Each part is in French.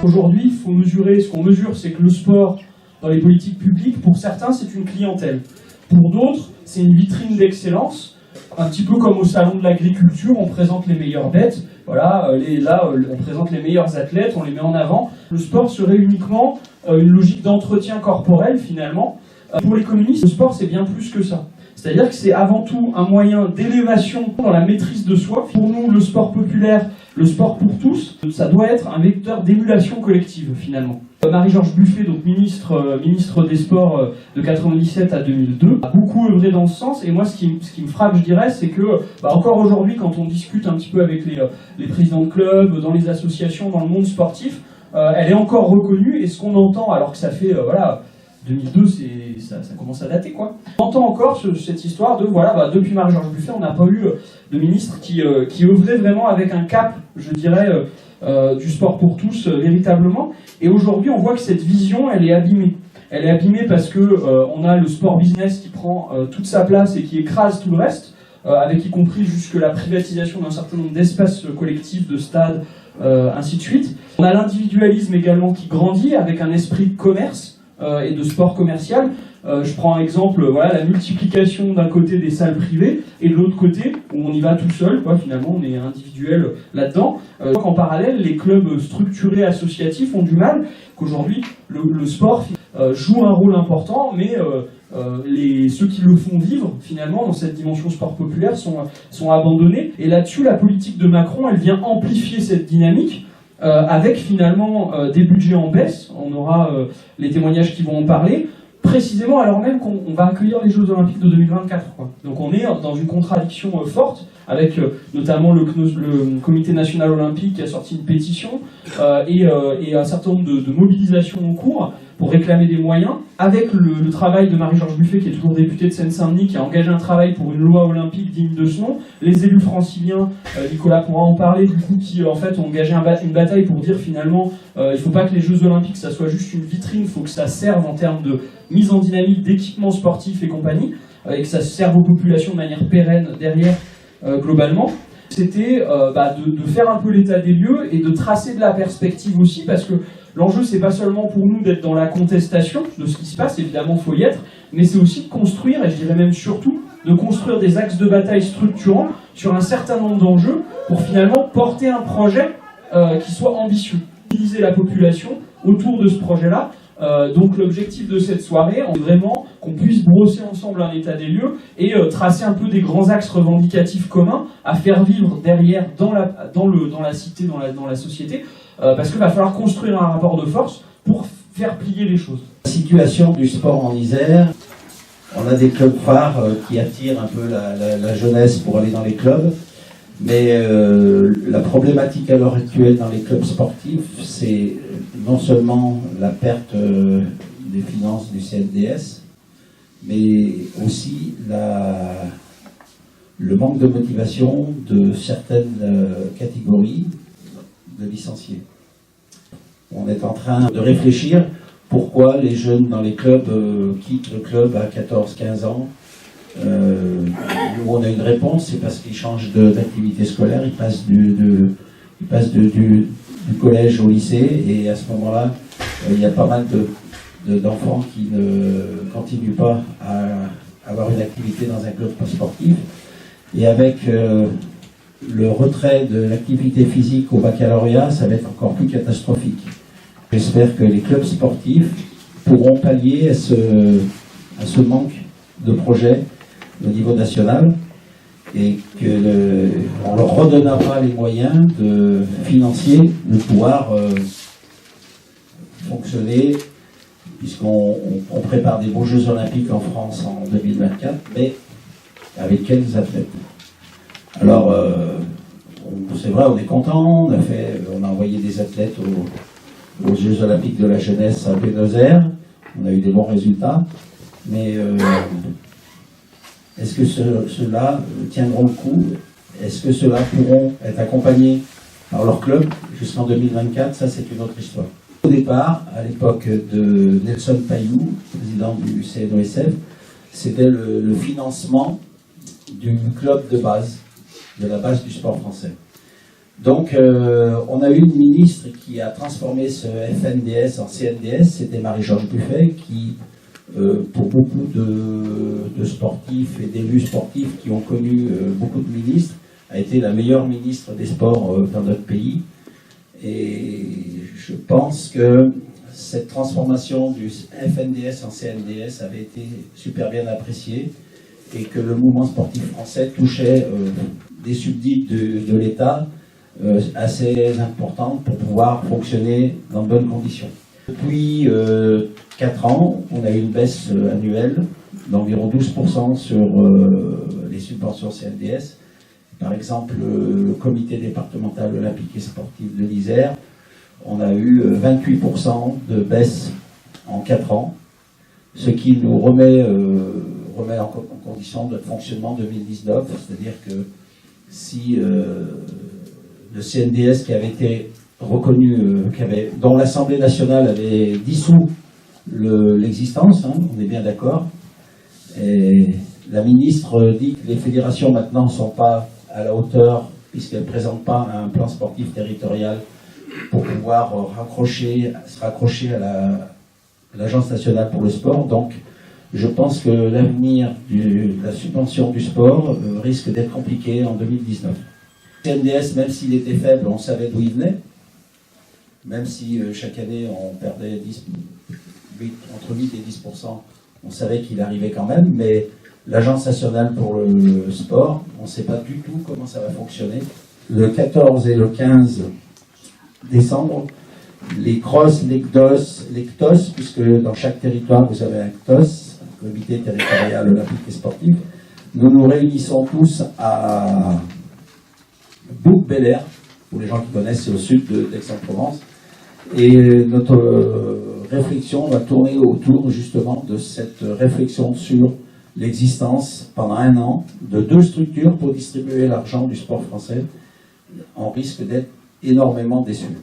Aujourd'hui, il faut mesurer, ce qu'on mesure, c'est que le sport, dans les politiques publiques, pour certains, c'est une clientèle. Pour d'autres, c'est une vitrine d'excellence. Un petit peu comme au salon de l'agriculture, on présente les meilleures bêtes. Voilà, là, on présente les meilleurs athlètes, on les met en avant. Le sport serait uniquement une logique d'entretien corporel, finalement. Pour les communistes, le sport, c'est bien plus que ça. C'est-à-dire que c'est avant tout un moyen d'élévation dans la maîtrise de soi. Pour nous, le sport populaire, le sport pour tous, ça doit être un vecteur d'émulation collective, finalement. Marie-Georges Buffet, donc ministre des Sports de 1997 à 2002, a beaucoup œuvré dans ce sens. Et moi, ce qui me frappe, je dirais, c'est que, encore aujourd'hui, quand on discute un petit peu avec les présidents de clubs, dans les associations, dans le monde sportif, elle est encore reconnue. Et ce qu'on entend, alors que ça fait, 2002, ça commence à dater, quoi. On entend encore cette histoire de, depuis Marie-Georges Buffet, on n'a pas eu de ministre qui œuvrait vraiment avec un cap, je dirais, du sport pour tous, véritablement. Et aujourd'hui, on voit que cette vision, elle est abîmée. Elle est abîmée parce que on a le sport business qui prend toute sa place et qui écrase tout le reste, avec y compris jusque la privatisation d'un certain nombre d'espaces collectifs, de stades, ainsi de suite. On a l'individualisme également qui grandit avec un esprit de commerce, et de sport commercial. Je prends un exemple, la multiplication d'un côté des salles privées et de l'autre côté où on y va tout seul, finalement on est individuel là-dedans. En parallèle, les clubs structurés associatifs ont du mal, qu'aujourd'hui le sport joue un rôle important, mais ceux qui le font vivre finalement dans cette dimension sport populaire sont abandonnés. Et là-dessus, la politique de Macron, elle vient amplifier cette dynamique. Avec finalement des budgets en baisse, on aura les témoignages qui vont en parler, précisément alors même qu'on va accueillir les Jeux Olympiques de 2024. Donc on est dans une contradiction forte, avec notamment le Comité National Olympique qui a sorti une pétition et un certain nombre de mobilisations en cours pour réclamer des moyens, avec le travail de Marie-Georges Buffet, qui est toujours députée de Seine-Saint-Denis, qui a engagé un travail pour une loi olympique digne de ce nom, les élus franciliens, Nicolas pourra en parler, du coup, qui en fait ont engagé une bataille pour dire finalement, il ne faut pas que les Jeux Olympiques, ça soit juste une vitrine, il faut que ça serve en termes de mise en dynamique d'équipements sportifs et compagnie, et que ça serve aux populations de manière pérenne derrière, globalement. C'était de faire un peu l'état des lieux et de tracer de la perspective aussi, parce que l'enjeu, c'est pas seulement pour nous d'être dans la contestation de ce qui se passe, évidemment, il faut y être, mais c'est aussi de construire, et je dirais même surtout, de construire des axes de bataille structurants sur un certain nombre d'enjeux pour finalement porter un projet qui soit ambitieux. Mobiliser la population autour de ce projet-là. Donc l'objectif de cette soirée, c'est vraiment qu'on puisse brosser ensemble un état des lieux et tracer un peu des grands axes revendicatifs communs à faire vivre derrière dans la cité, dans la société, parce qu'il va falloir construire un rapport de force pour faire plier les choses. La situation du sport en Isère, on a des clubs phares qui attirent un peu la jeunesse pour aller dans les clubs, mais la problématique à l'heure actuelle dans les clubs sportifs, c'est non seulement la perte des finances du CNDS, mais aussi le manque de motivation de certaines catégories de licenciés. On est en train de réfléchir pourquoi les jeunes dans les clubs quittent le club à 14-15 ans. Nous, on a une réponse, c'est parce qu'ils changent d'activité scolaire, ils passent du collège au lycée, et à ce moment-là, il y a pas mal d'enfants qui ne continuent pas à avoir une activité dans un club sportif. Et avec le retrait de l'activité physique au baccalauréat, ça va être encore plus catastrophique. J'espère que les clubs sportifs pourront pallier à ce manque de projets au niveau national, et qu'on leur redonnera les moyens financiers de pouvoir fonctionner, puisqu'on prépare des beaux Jeux Olympiques en France en 2024, mais avec quels athlètes? Alors, c'est vrai, on est content, on a envoyé des athlètes aux Jeux Olympiques de la jeunesse à Buenos Aires, on a eu des bons résultats, mais est-ce que ceux-là tiendront le coup? Est-ce que ceux-là pourront être accompagnés par leur club jusqu'en 2024? Ça, c'est une autre histoire. Au départ, à l'époque de Nelson Payou, président du CNOSF, c'était le financement du club de base, de la base du sport français. Donc, on a eu une ministre qui a transformé ce FNDS en CNDS, c'était Marie-Georges Buffet, qui, pour beaucoup de sportifs et d'élus sportifs qui ont connu beaucoup de ministres, a été la meilleure ministre des sports dans notre pays. Et je pense que cette transformation du FNDS en CNDS avait été super bien appréciée et que le mouvement sportif français touchait des subsides de l'État assez importantes pour pouvoir fonctionner dans de bonnes conditions. Depuis 4 ans, on a eu une baisse annuelle d'environ 12% sur les subventions CNDS. Par exemple, le comité départemental olympique et sportif de l'Isère, on a eu 28% de baisse en 4 ans, ce qui nous remet en condition de fonctionnement 2019, c'est-à-dire que si le CNDS qui avait été reconnu, dont l'Assemblée nationale avait dissous l'existence, hein, on est bien d'accord, et la ministre dit que les fédérations maintenant ne sont pas à la hauteur puisqu'elles ne présentent pas un plan sportif territorial pour pouvoir se raccrocher à l'Agence nationale pour le sport. Donc, je pense que l'avenir de la subvention du sport risque d'être compliqué en 2019. Le CNDS, même s'il était faible, on savait d'où il venait. Même si chaque année on perdait entre 8 et 10%, on savait qu'il arrivait quand même. Mais l'Agence nationale pour le sport, on ne sait pas du tout comment ça va fonctionner. Le 14 et le 15 décembre, les CROSS, les CTOS, puisque dans chaque territoire vous avez un CTOS, un comité territorial olympique et sportif, nous nous réunissons tous à Bouc-Bel-Air, pour les gens qui connaissent, c'est au sud d'Aix-en-Provence, et notre réflexion va tourner autour justement de cette réflexion sur l'existence pendant 1 an de 2 structures pour distribuer l'argent du sport français. On risque d'être énormément déçus.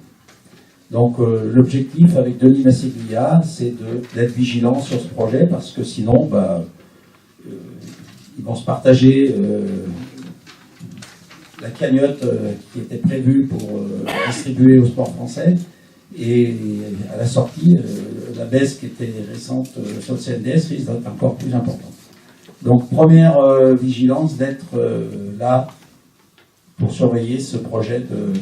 Donc l'objectif avec Denis Masséglia, c'est d'être vigilant sur ce projet parce que sinon, ils vont se partager la cagnotte qui était prévue pour distribuer au sport français et à la sortie, la baisse qui était récente sur le CNDS risque d'être encore plus importante. Donc première vigilance d'être là pour surveiller ce projet de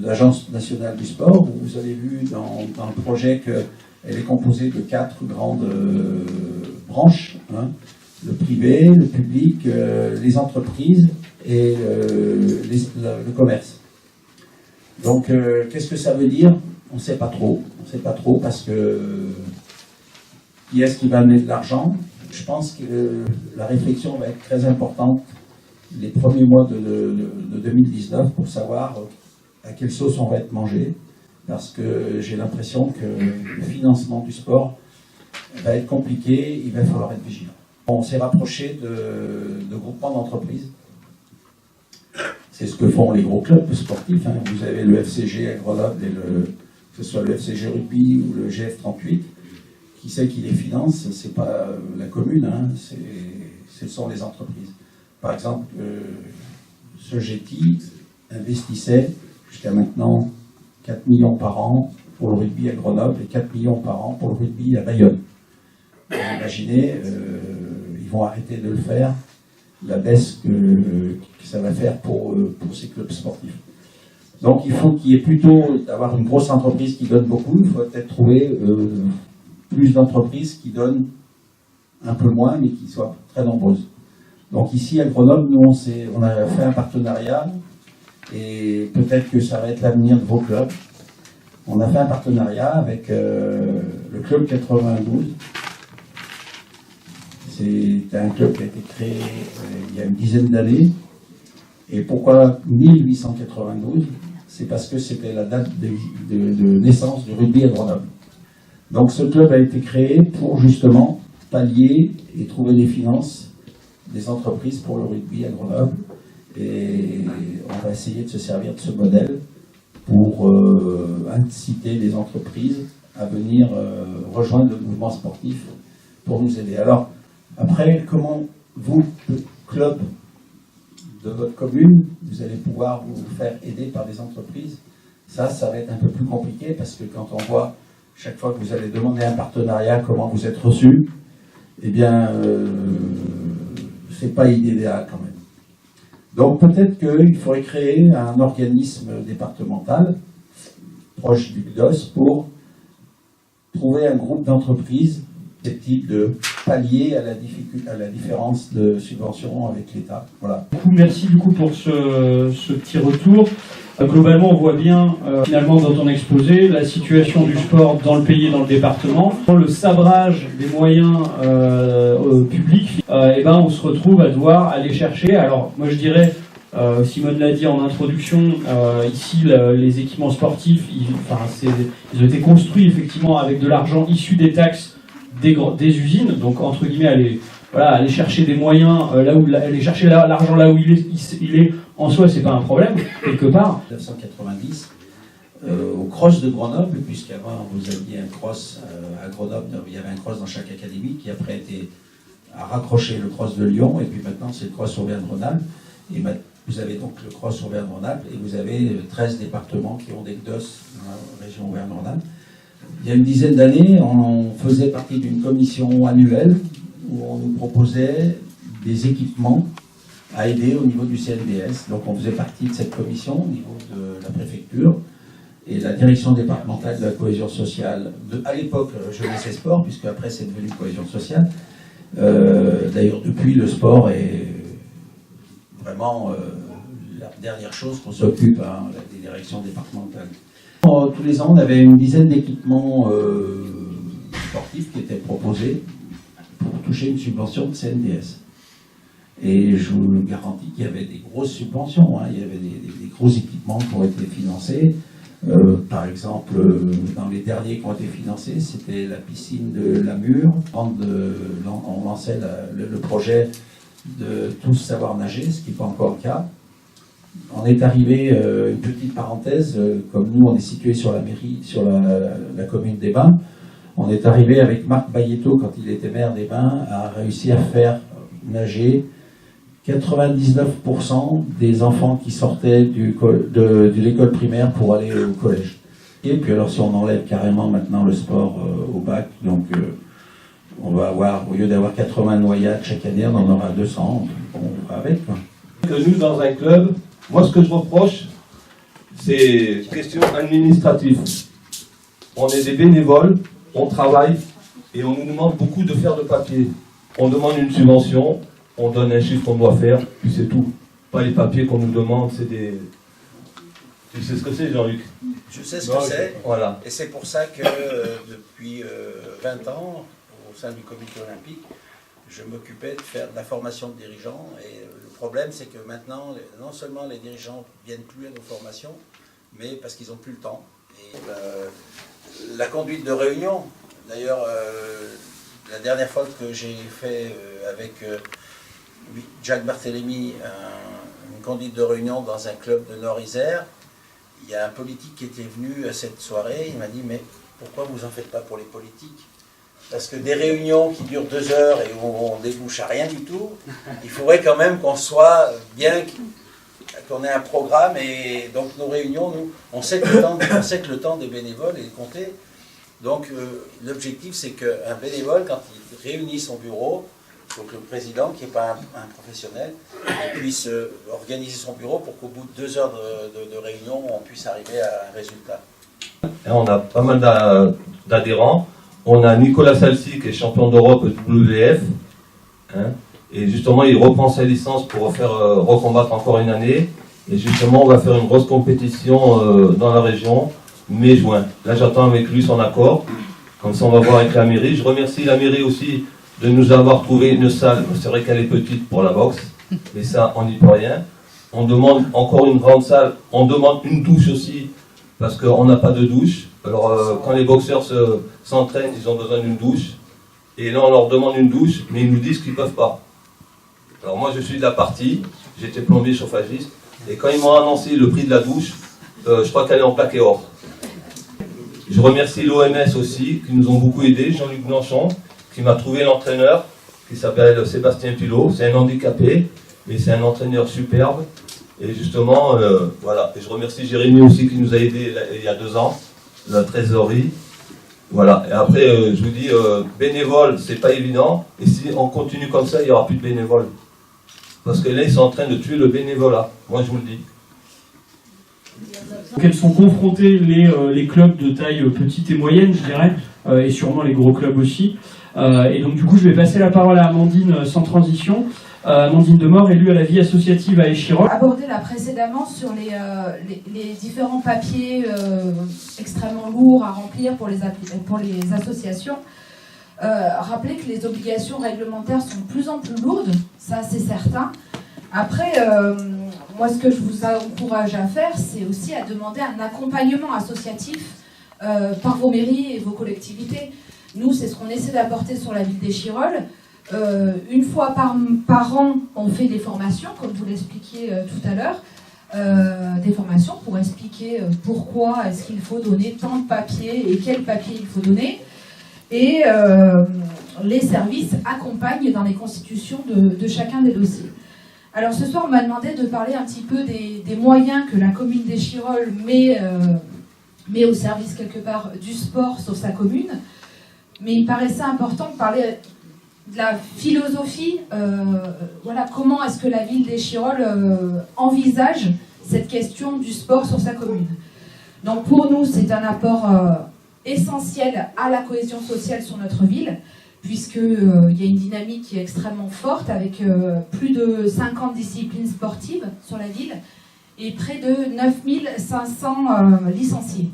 l'Agence nationale du sport. Vous avez vu dans le projet qu'elle est composée de 4 grandes branches, hein, le privé, le public, les entreprises et le commerce. Donc qu'est-ce que ça veut dire? On ne sait pas trop. On ne sait pas trop parce que qui est-ce qui va amener de l'argent? Je pense que la réflexion va être très importante les premiers mois de 2019 pour savoir à quelle sauce on va être mangé, parce que j'ai l'impression que le financement du sport va être compliqué, il va falloir être vigilant. On s'est rapproché de groupements d'entreprises. C'est ce que font les gros clubs sportifs. Hein. Vous avez le FCG à Grenoble, que ce soit le FCG Rugby ou le GF38. Qui c'est qui les finance? C'est pas la commune, hein. Ce sont les entreprises. Par exemple, ce GETI investissait jusqu'à maintenant 4 millions par an pour le rugby à Grenoble et 4 millions par an pour le rugby à Bayonne. Imaginez, ils vont arrêter de le faire, la baisse que ça va faire pour ces clubs sportifs. Donc il faut qu'il y ait plutôt d'avoir une grosse entreprise qui donne beaucoup, il faut peut-être trouver plus d'entreprises qui donnent un peu moins mais qui soient très nombreuses. Donc ici à Grenoble, nous on a fait un partenariat et peut-être que ça va être l'avenir de vos clubs. On a fait un partenariat avec le club 92. C'est un club qui a été créé il y a une dizaine d'années. Et pourquoi 1892? C'est parce que c'était la date de naissance du rugby à Grenoble. Donc ce club a été créé pour justement pallier et trouver des finances des entreprises pour le rugby à Grenoble. Et on va essayer de se servir de ce modèle pour inciter les entreprises à venir rejoindre le mouvement sportif pour nous aider. Alors, après, comment vous, club de votre commune, vous allez pouvoir vous faire aider par des entreprises. Ça va être un peu plus compliqué parce que quand on voit chaque fois que vous allez demander un partenariat, comment vous êtes reçu, eh bien, c'est pas idéal quand même. Donc peut-être qu'il faudrait créer un organisme départemental proche du CDOS pour trouver un groupe d'entreprises susceptible de pallier à la différence de subvention avec l'État. Voilà. Merci du coup pour ce petit retour. Globalement, on voit bien, finalement, dans ton exposé, la situation du sport dans le pays et dans le département. Dans le sabrage des moyens publics, et ben, on se retrouve à devoir aller chercher. Alors, moi je dirais, Simone l'a dit en introduction, ici, les équipements sportifs, ils ont été construits effectivement avec de l'argent issu des taxes des usines, donc entre guillemets, aller chercher des moyens aller chercher l'argent là où il est en soi, c'est pas un problème quelque part. 1990 au cross de Grenoble, puisqu'avant vous aviez un cross à Grenoble, il y avait un cross dans chaque académie qui après a raccroché le cross de Lyon, et puis maintenant c'est le cross Auvergne-Rhône-Alpes, et vous avez donc le cross Auvergne-Rhône-Alpes, et vous avez 13 départements qui ont des CDOS dans la région Auvergne-Rhône-Alpes. Il y a une dizaine d'années, on faisait partie d'une commission annuelle où on nous proposait des équipements à aider au niveau du CNDS. Donc on faisait partie de cette commission au niveau de la préfecture et la direction départementale de la cohésion sociale, à l'époque Jeunesse et Sport, puisque après c'est devenu cohésion sociale. D'ailleurs depuis, le sport est vraiment la dernière chose qu'on s'occupe, la direction départementale. Tous les ans, on avait une dizaine d'équipements sportifs qui étaient proposés pour toucher une subvention de CNDS. Et je vous le garantis qu'il y avait des grosses subventions, il y avait des gros équipements qui ont été financés. Par exemple, dans les derniers qui ont été financés, c'était la piscine de Lamure. On lançait le projet de tous savoir nager, ce qui n'est pas encore le cas. On est arrivé, une petite parenthèse, comme nous on est situé sur la mairie, sur la commune des Bains, on est arrivé avec Marc Bayetto, quand il était maire des Bains, à réussir à faire nager 99% des enfants qui sortaient de l'école primaire pour aller au collège. Et puis alors si on enlève carrément maintenant le sport au bac, donc on va avoir, au lieu d'avoir 80 noyades chaque année, on en aura 200, on va avec quoi. Que nous, dans un club, moi ce que je reproche, c'est question administrative. On est des bénévoles, on travaille et on nous demande beaucoup de faire de papier. On demande une subvention, on donne un chiffre qu'on doit faire, puis c'est tout. Pas les papiers qu'on nous demande, c'est des... Tu sais ce que c'est, Jean-Luc? Je sais ce que c'est, voilà. Et c'est pour ça que depuis 20 ans, au sein du comité olympique, je m'occupais de faire de la formation de dirigeants. Et le problème, c'est que maintenant, non seulement les dirigeants ne viennent plus à nos formations, mais parce qu'ils n'ont plus le temps. Et la conduite de réunion, d'ailleurs, la dernière fois que j'ai fait avec Jacques Barthélemy une conduite de réunion dans un club de Nord-Isère, il y a un politique qui était venu à cette soirée, il m'a dit « Mais pourquoi vous en faites pas pour les politiques ?» Parce que des réunions qui durent 2 heures et où on débouche à rien du tout, il faudrait quand même qu'on soit bien, qu'on ait un programme. Et donc nos réunions, nous, on sait que le temps des bénévoles est compté. Donc l'objectif, c'est qu'un bénévole, quand il réunit son bureau, il faut que le président, qui n'est pas un professionnel, puisse organiser son bureau pour qu'au bout de 2 heures de réunion, on puisse arriver à un résultat. Et on a pas mal d'adhérents. On a Nicolas Salsi qui est champion d'Europe WF. Et justement, il reprend sa licence pour recombattre encore une année. Et justement, on va faire une grosse compétition dans la région, mai-juin. Là, j'attends avec lui son accord. Comme ça, on va voir avec la mairie. Je remercie la mairie aussi de nous avoir trouvé une salle. C'est vrai qu'elle est petite pour la boxe, mais ça, on n'y peut rien. On demande encore une grande salle. On demande une douche aussi, parce qu'on n'a pas de douche. Alors, quand les boxeurs s'entraînent, ils ont besoin d'une douche. Et là, on leur demande une douche, mais ils nous disent qu'ils ne peuvent pas. Alors, moi, je suis de la partie. J'étais plombier chauffagiste. Et quand ils m'ont annoncé le prix de la douche, je crois qu'elle est en plaqué or. Je remercie l'OMS aussi, qui nous ont beaucoup aidés. Jean-Luc Blanchon, qui m'a trouvé l'entraîneur, qui s'appelle Sébastien Pilot. C'est un handicapé. mais c'est un entraîneur superbe. Et justement, voilà. Et je remercie Jérémy aussi qui nous a aidés il y a 2 ans, la trésorerie. Voilà. Et après, je vous dis, bénévole, c'est pas évident. Et si on continue comme ça, il n'y aura plus de bénévoles. Parce que là, ils sont en train de tuer le bénévolat. Moi, je vous le dis. Auxquels sont confrontés les clubs de taille petite et moyenne, je dirais, et sûrement les gros clubs aussi. Et donc du coup, je vais passer la parole à Amandine sans transition. Amandine Demort, élue à la vie associative à Échirolles. Abordé là précédemment sur les différents papiers extrêmement lourds à remplir pour les associations. Rappeler que les obligations réglementaires sont de plus en plus lourdes, ça c'est certain. Après, moi ce que je vous encourage à faire, c'est aussi à demander un accompagnement associatif par vos mairies et vos collectivités. Nous, c'est ce qu'on essaie d'apporter sur la ville d'Échirolles. Une fois par an, on fait des formations, comme vous l'expliquiez tout à l'heure, des formations pour expliquer pourquoi est-ce qu'il faut donner tant de papiers et quel papier il faut donner. Et les services accompagnent dans les constitutions de chacun des dossiers. Alors ce soir, on m'a demandé de parler un petit peu des moyens que la commune d'Échirolles met au service quelque part du sport sur sa commune. Mais il paraissait important de parler de la philosophie, voilà, comment est-ce que la ville d'Échirolles envisage cette question du sport sur sa commune. Donc pour nous, c'est un apport essentiel à la cohésion sociale sur notre ville, puisqu'il y a une dynamique qui est extrêmement forte, avec plus de 50 disciplines sportives sur la ville, et près de 9500 licenciés,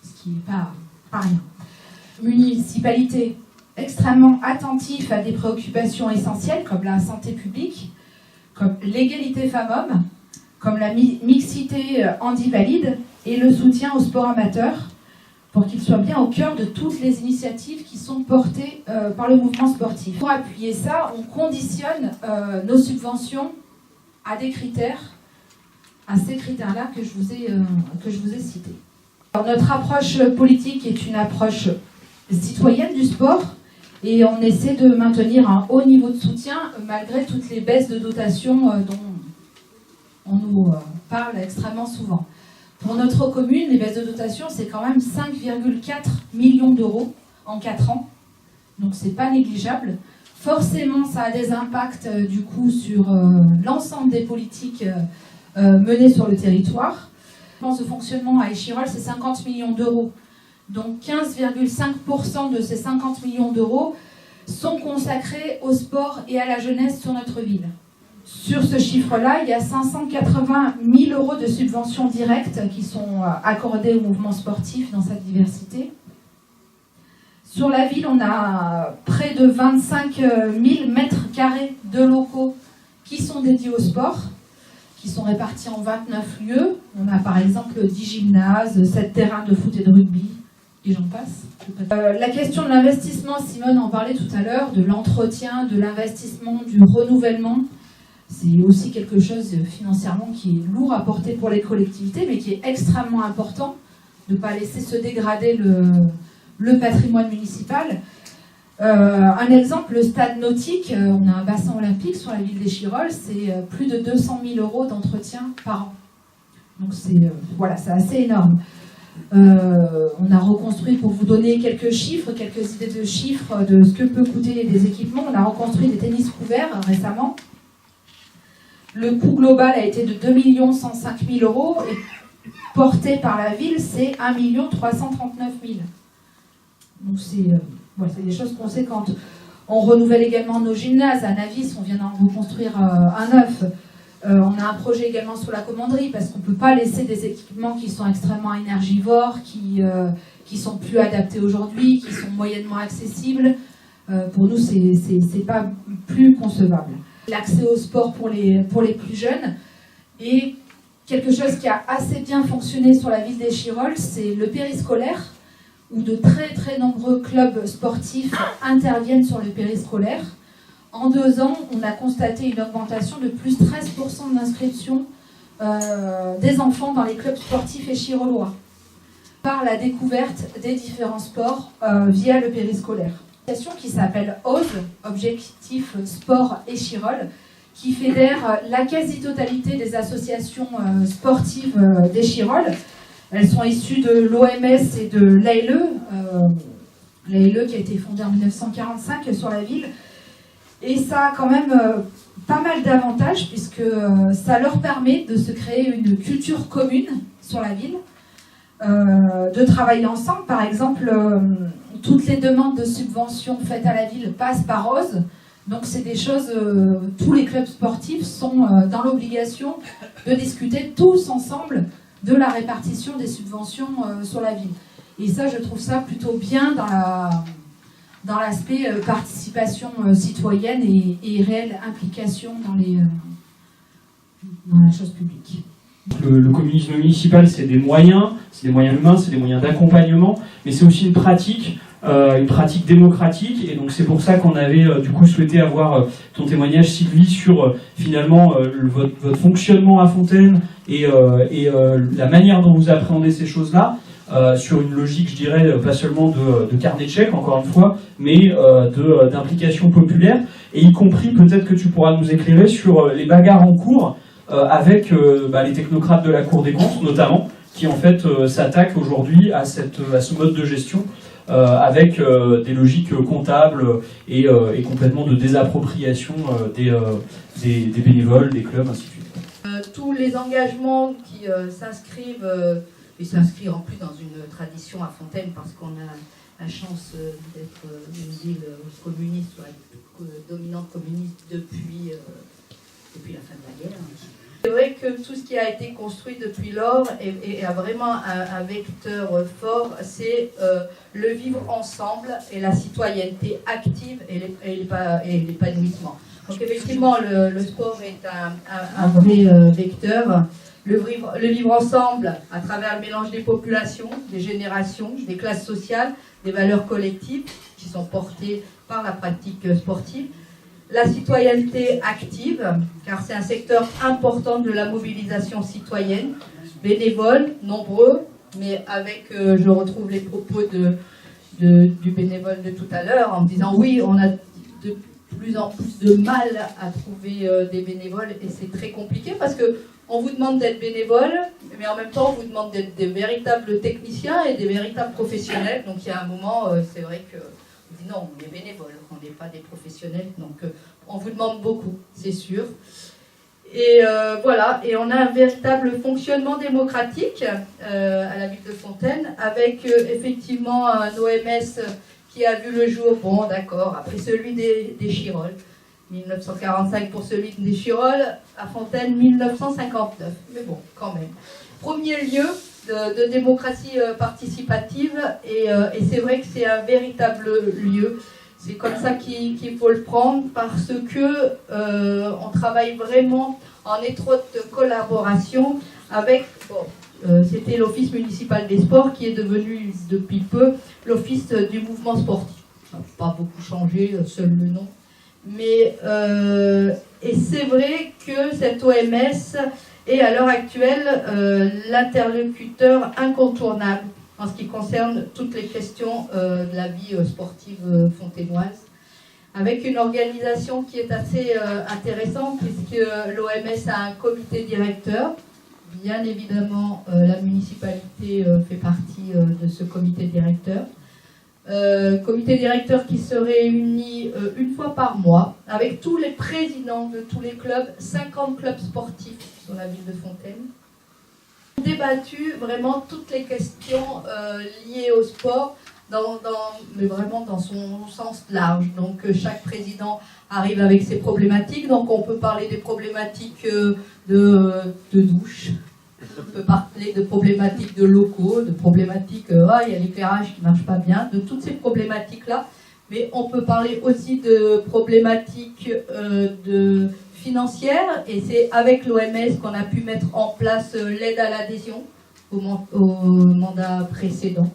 ce qui n'est pas rien. Municipalité extrêmement attentif à des préoccupations essentielles comme la santé publique, comme l'égalité femmes-hommes, comme la mixité handi-valide et le soutien au sport amateur pour qu'il soit bien au cœur de toutes les initiatives qui sont portées par le mouvement sportif. Pour appuyer ça, on conditionne nos subventions à des critères, à ces critères-là que je vous ai cités. Alors, notre approche politique est une approche citoyenne du sport et on essaie de maintenir un haut niveau de soutien malgré toutes les baisses de dotation dont on nous parle extrêmement souvent. Pour notre commune, les baisses de dotation, c'est quand même 5,4 millions d'euros en 4 ans, donc c'est pas négligeable. Forcément, ça a des impacts du coup sur l'ensemble des politiques menées sur le territoire. La dépense de fonctionnement à Échirolles, c'est 50 millions d'euros. Donc 15,5% de ces 50 millions d'euros sont consacrés au sport et à la jeunesse sur notre ville. Sur ce chiffre-là, il y a 580 000 euros de subventions directes qui sont accordées au mouvement sportif dans sa diversité. Sur la ville, on a près de 25 000 mètres carrés de locaux qui sont dédiés au sport, qui sont répartis en 29 lieux. On a par exemple 10 gymnases, 7 terrains de foot et de rugby, et j'en passe. La question de l'investissement, Simone en parlait tout à l'heure, de l'entretien, de l'investissement, du renouvellement. C'est aussi quelque chose financièrement qui est lourd à porter pour les collectivités, mais qui est extrêmement important de ne pas laisser se dégrader le patrimoine municipal. Un exemple, le stade nautique, on a un bassin olympique sur la ville d'Échirolles, c'est plus de 200 000 euros d'entretien par an. Donc c'est assez énorme. On a reconstruit, pour vous donner quelques chiffres, quelques idées de chiffres de ce que peut coûter des équipements, on a reconstruit des tennis couverts récemment. Le coût global a été de 2 105 000 euros et porté par la ville, c'est 1 339 000. Donc c'est des choses conséquentes. On renouvelle également nos gymnases. À Navis, on vient d'en reconstruire un neuf. On a un projet également sur la commanderie parce qu'on ne peut pas laisser des équipements qui sont extrêmement énergivores, qui sont plus adaptés aujourd'hui, qui sont moyennement accessibles. Pour nous, c'est pas plus concevable. L'accès au sport pour les plus jeunes et quelque chose qui a assez bien fonctionné sur la ville d'Échirolles, c'est le périscolaire, où de très très nombreux clubs sportifs interviennent sur le périscolaire. En 2 ans, on a constaté une augmentation de plus 13% d'inscription des enfants dans les clubs sportifs échirollois par la découverte des différents sports via le périscolaire. Une association qui s'appelle OSE, Objectif Sport Échirolles, qui fédère la quasi-totalité des associations sportives d'Échirolles. Elles sont issues de l'OMS et de l'ALE, l'ALE qui a été fondée en 1945 sur la ville. Et ça a quand même pas mal d'avantages, puisque ça leur permet de se créer une culture commune sur la ville, de travailler ensemble. Par exemple, toutes les demandes de subventions faites à la ville passent par Rose. Donc c'est des choses, tous les clubs sportifs sont dans l'obligation de discuter tous ensemble de la répartition des subventions sur la ville. Et ça, je trouve ça plutôt bien dans l'aspect participation citoyenne et réelle implication dans la chose publique. Le communisme municipal, c'est des moyens humains, c'est des moyens d'accompagnement, mais c'est aussi une pratique démocratique, et donc c'est pour ça qu'on avait du coup souhaité avoir ton témoignage, Sylvie, sur finalement votre fonctionnement à Fontaine et la manière dont vous appréhendez ces choses-là, sur une logique, je dirais, pas seulement de carnet de chèques, encore une fois, mais d'implication populaire, et y compris peut-être que tu pourras nous éclairer sur les bagarres en cours avec les technocrates de la Cour des comptes, notamment, qui en fait s'attaquent aujourd'hui à ce mode de gestion avec des logiques comptables et complètement de désappropriation des bénévoles, des clubs, ainsi de suite. Tous les engagements qui s'inscrivent, et s'inscrivent en plus dans une tradition à Fontaine, parce qu'on a la chance d'être une ville communiste, dominante communiste depuis la fin de la guerre. C'est vrai que tout ce qui a été construit depuis lors a vraiment un vecteur fort, c'est le vivre ensemble et la citoyenneté active et l'épanouissement. Donc effectivement, le sport est un vrai vecteur. Le vivre ensemble à travers le mélange des populations, des générations, des classes sociales, des valeurs collectives qui sont portées par la pratique sportive. La citoyenneté active, car c'est un secteur important de la mobilisation citoyenne, bénévoles, nombreux, mais avec, je retrouve les propos du bénévole de tout à l'heure, en me disant oui, on a de plus en plus de mal à trouver des bénévoles, et c'est très compliqué parce que on vous demande d'être bénévole, mais en même temps on vous demande d'être des véritables techniciens et des véritables professionnels. Donc il y a un moment, c'est vrai que on dit non, on est bénévole, on n'est pas des professionnels, donc on vous demande beaucoup, c'est sûr. Et voilà, et on a un véritable fonctionnement démocratique à la ville de Fontaine, avec effectivement un OMS qui a vu le jour, bon d'accord, après celui d'Échirolles, 1945 pour celui d'Échirolles, à Fontaine 1959, mais bon, quand même. Premier lieu de démocratie participative, et c'est vrai que c'est un véritable lieu. C'est comme ça qu'il faut le prendre, parce que on travaille vraiment en étroite collaboration avec, c'était l'Office municipal des sports qui est devenu depuis peu l'Office du mouvement sportif. Ça n'a pas beaucoup changé, seul le nom. Mais et c'est vrai que cette OMS est à l'heure actuelle l'interlocuteur incontournable en ce qui concerne toutes les questions de la vie sportive fontainoise, avec une organisation qui est assez intéressante, puisque l'OMS a un comité directeur. Bien évidemment, la municipalité fait partie de ce comité directeur. Comité directeur qui se réunit une fois par mois avec tous les présidents de tous les clubs, 50 clubs sportifs sur la ville de Fontaine. Débattu vraiment toutes les questions liées au sport, mais vraiment dans son sens large. Donc chaque président arrive avec ses problématiques, donc on peut parler des problématiques de douche. On peut parler de problématiques de locaux, de problématiques, il y a l'éclairage qui ne marche pas bien, de toutes ces problématiques-là. Mais on peut parler aussi de problématiques financières, et c'est avec l'OMS qu'on a pu mettre en place l'aide à l'adhésion au mandat précédent.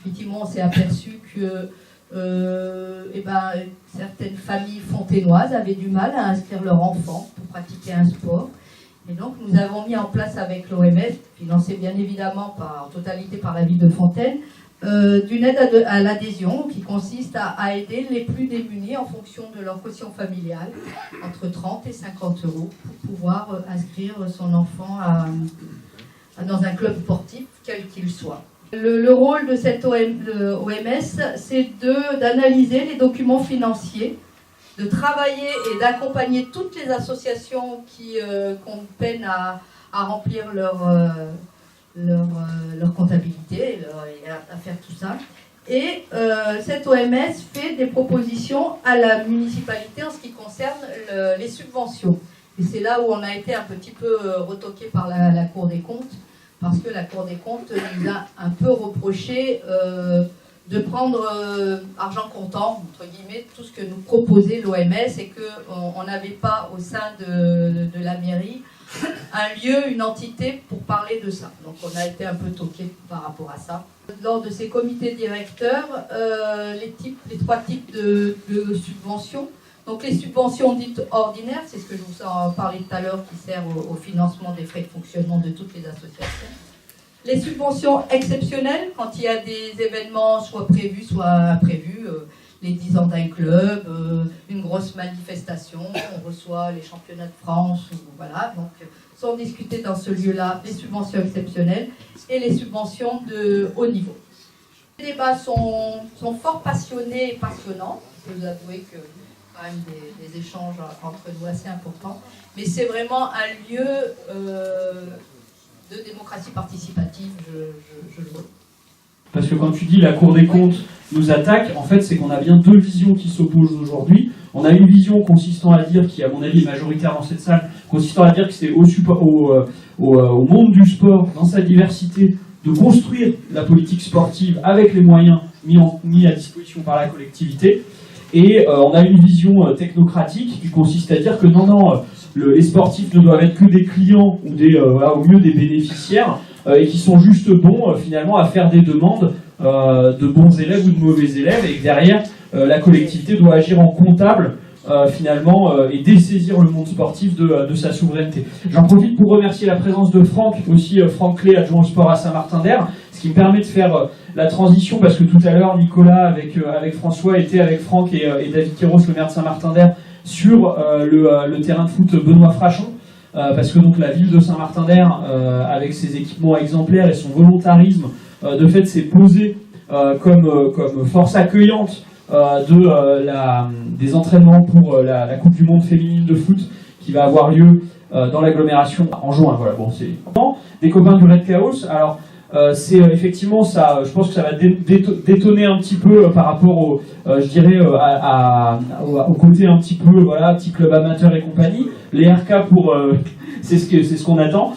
Effectivement, on s'est aperçu que certaines familles fontainoises avaient du mal à inscrire leurs enfants pour pratiquer un sport. Et donc nous avons mis en place avec l'OMS, financé bien évidemment en totalité par la ville de Fontaine, d'une aide à l'adhésion qui consiste à aider les plus démunis en fonction de leur quotient familial, entre 30 et 50 euros, pour pouvoir inscrire son enfant dans un club sportif, quel qu'il soit. Le rôle de cette OMS, c'est d'analyser les documents financiers, de travailler et d'accompagner toutes les associations qui ont peine à remplir leur comptabilité et à faire tout ça. Et cette OMS fait des propositions à la municipalité en ce qui concerne les subventions. Et c'est là où on a été un petit peu retoqué par la Cour des comptes, parce que la Cour des comptes nous a un peu reproché de prendre argent comptant, entre guillemets, tout ce que nous proposait l'OMS et qu'on n'avait pas au sein de la mairie un lieu, une entité pour parler de ça. Donc on a été un peu toqué par rapport à ça. Lors de ces comités directeurs, les trois types de subventions. Donc les subventions dites ordinaires, c'est ce que je vous en parlais tout à l'heure, qui sert au financement des frais de fonctionnement de toutes les associations. Les subventions exceptionnelles, quand il y a des événements soit prévus, soit imprévus, les 10 ans d'un club, une grosse manifestation, on reçoit les championnats de France, voilà, donc sont discutées dans ce lieu-là les subventions exceptionnelles et les subventions de haut niveau. Les débats sont fort passionnés et passionnants, je peux vous avouer que quand même des échanges entre nous assez importants, mais c'est vraiment un lieu de démocratie participative, je le vois. Parce que quand tu dis la Cour des comptes nous attaque, en fait, c'est qu'on a bien deux visions qui s'opposent aujourd'hui. On a une vision consistant à dire, qui à mon avis est majoritaire dans cette salle, consistant à dire que c'est au monde du sport, dans sa diversité, de construire la politique sportive avec les moyens mis à disposition par la collectivité. Et on a une vision technocratique qui consiste à dire que non, les sportifs ne doivent être que des clients ou au mieux des bénéficiaires, et qui sont juste bons finalement à faire des demandes de bons élèves ou de mauvais élèves, et que derrière la collectivité doit agir en comptable finalement et dessaisir le monde sportif de sa souveraineté. J'en profite pour remercier la présence de Franck, aussi Franck Clé, adjoint au sport à Saint-Martin-d'Hères, ce qui me permet de faire la transition, parce que tout à l'heure Nicolas avec François était avec Franck et David Kéros, le maire de Saint-Martin-d'Hères, sur le terrain de foot Benoît Frachon. Parce que donc la ville de Saint-Martin-d'Hères, avec ses équipements exemplaires et son volontarisme, de fait s'est posée comme force accueillante des entraînements pour la Coupe du Monde féminine de foot qui va avoir lieu dans l'agglomération en juin. Voilà, bon, c'est des copains du Red Chaos. Alors c'est effectivement ça, je pense que ça va détonner un petit peu par rapport au côté un petit peu, voilà, petit club amateur et compagnie. Les RK pour c'est ce qu'on attend.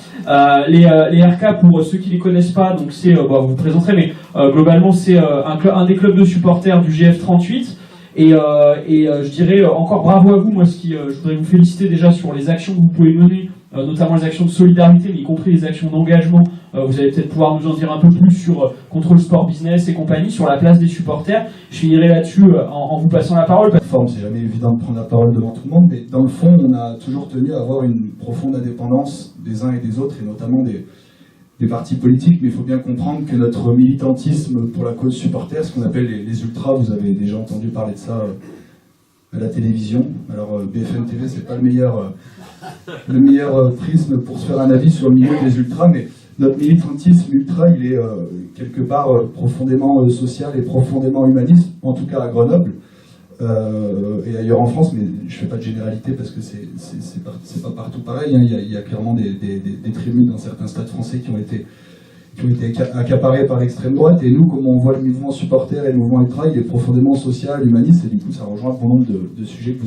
Les RK, pour ceux qui les connaissent pas, donc c'est vous vous présenterez, mais globalement c'est un des clubs de supporters du GF38. Et je dirais encore bravo à vous. Moi, je voudrais vous féliciter déjà sur les actions que vous pouvez mener, notamment les actions de solidarité, mais y compris les actions d'engagement. Vous allez peut-être pouvoir nous en dire un peu plus sur contre le sport business et compagnie, sur la place des supporters. Je finirai là-dessus en vous passant la parole. C'est jamais évident de prendre la parole devant tout le monde, mais dans le fond, on a toujours tenu à avoir une profonde indépendance des uns et des autres, et notamment des partis politiques. Mais il faut bien comprendre que notre militantisme pour la cause supporter, ce qu'on appelle les ultras, vous avez déjà entendu parler de ça à la télévision. Alors BFM TV, c'est pas le meilleur prisme pour se faire un avis sur le milieu des ultras, mais notre militantisme ultra, il est quelque part profondément social et profondément humaniste, en tout cas à Grenoble et ailleurs en France, mais je fais pas de généralité parce que c'est pas partout pareil, hein. Il y a clairement des tribunes dans certains stades français qui ont été accaparés par l'extrême droite, et nous, comme on voit le mouvement supporter et le mouvement ultra, il est profondément social, humaniste, et du coup ça rejoint un bon nombre de sujets que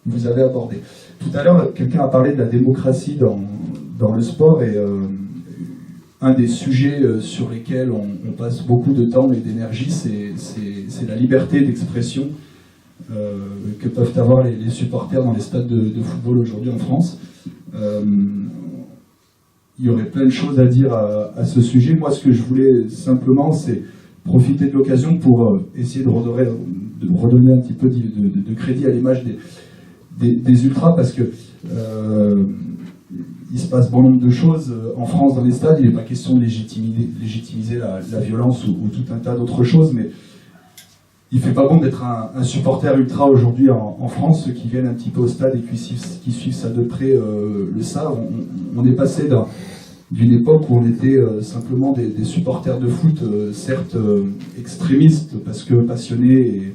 vous avez abordés. Tout à l'heure, quelqu'un a parlé de la démocratie dans le sport, et un des sujets sur lesquels on passe beaucoup de temps et d'énergie, c'est la liberté d'expression que peuvent avoir les supporters dans les stades de football aujourd'hui en France. Il y aurait plein de choses à dire à ce sujet. Moi, ce que je voulais simplement, c'est profiter de l'occasion pour essayer de redonner un petit peu de crédit à l'image des ultras, parce que il se passe bon nombre de choses en France dans les stades. Il n'est pas question de légitimiser la violence ou tout un tas d'autres choses, mais il fait pas bon d'être un supporter ultra aujourd'hui en France. Ceux qui viennent un petit peu au stade et qui suivent ça de près le savent. On est passé d'une époque où on était simplement des supporters de foot, certes extrémistes parce que passionnés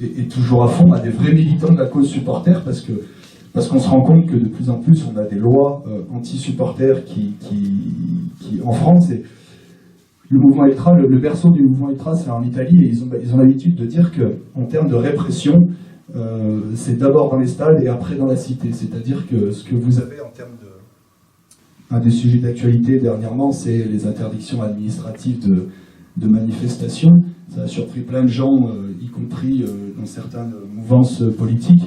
et toujours à fond, à des vrais militants de la cause supporter, parce qu'on se rend compte que de plus en plus on a des lois anti-supporters qui en France, et le mouvement ultra, le berceau du mouvement ultra, c'est en Italie, et ils ont l'habitude de dire qu'en termes de répression, c'est d'abord dans les stades et après dans la cité. C'est-à-dire que ce que vous avez en termes de... Un des sujets d'actualité dernièrement, c'est les interdictions administratives de manifestations. Ça a surpris plein de gens, y compris dans certaines mouvances politiques.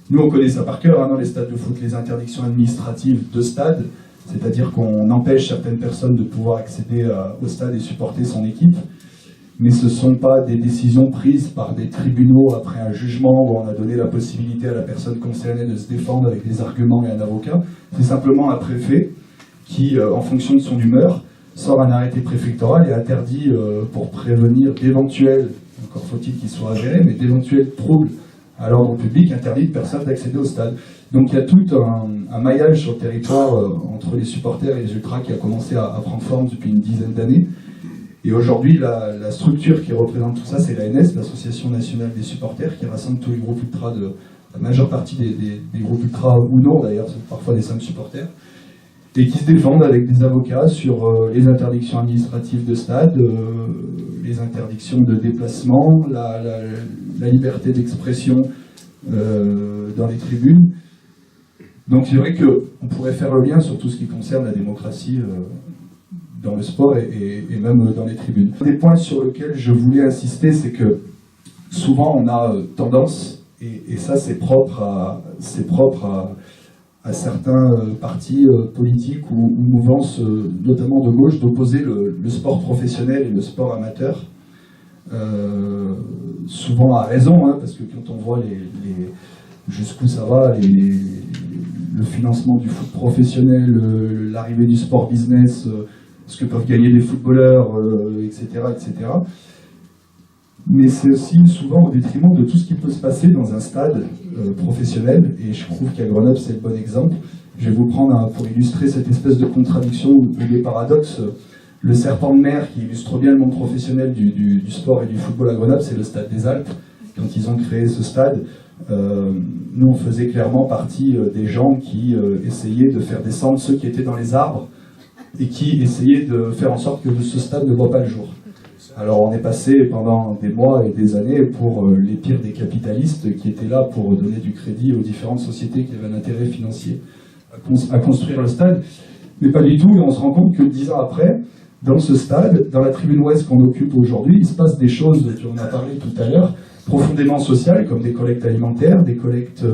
Nous, on connaît ça par cœur, dans les stades de foot, les interdictions administratives de stade, c'est-à-dire qu'on empêche certaines personnes de pouvoir accéder au stade et supporter son équipe. Mais ce ne sont pas des décisions prises par des tribunaux après un jugement où on a donné la possibilité à la personne concernée de se défendre avec des arguments et un avocat. C'est simplement un préfet qui, en fonction de son humeur, sort un arrêté préfectoral et interdit, pour prévenir d'éventuels, encore faut-il qu'ils soient avérés, mais d'éventuels troubles à l'ordre public, interdit de personnes d'accéder au stade. Donc il y a tout un maillage sur le territoire entre les supporters et les ultras qui a commencé à prendre forme depuis une dizaine d'années. Et aujourd'hui, la structure qui représente tout ça, c'est l'ANS, l'Association nationale des supporters, qui rassemble tous les groupes ultras, la majeure partie des groupes ultras, ou non d'ailleurs, parfois des simples supporters, et qui se défendent avec des avocats sur les interdictions administratives de stade, les interdictions de déplacement, la liberté d'expression dans les tribunes. Donc c'est vrai qu'on pourrait faire le lien sur tout ce qui concerne la démocratie dans le sport et même dans les tribunes. Un des points sur lesquels je voulais insister, c'est que souvent on a tendance, et ça c'est propre à certains partis politiques ou mouvances, notamment de gauche, d'opposer le sport professionnel et le sport amateur. Souvent à raison, parce que quand on voit jusqu'où ça va, le financement du foot professionnel, l'arrivée du sport business, ce que peuvent gagner les footballeurs, etc., etc. Mais c'est aussi souvent au détriment de tout ce qui peut se passer dans un stade professionnel, et je trouve qu'à Grenoble c'est le bon exemple. Je vais vous prendre pour illustrer cette espèce de contradiction ou des paradoxes. Le serpent de mer qui illustre bien le monde professionnel du sport et du football à Grenoble, c'est le Stade des Alpes. Quand ils ont créé ce stade, nous on faisait clairement partie des gens qui essayaient de faire descendre ceux qui étaient dans les arbres et qui essayaient de faire en sorte que ce stade ne voit pas le jour. Alors on est passé pendant des mois et des années pour les pires des capitalistes qui étaient là pour donner du crédit aux différentes sociétés qui avaient un intérêt financier à construire le stade, mais pas du tout, et on se rend compte que 10 ans après, dans ce stade, dans la tribune ouest qu'on occupe aujourd'hui, il se passe des choses, tu en as parlé tout à l'heure, profondément sociales, comme des collectes alimentaires, des collectes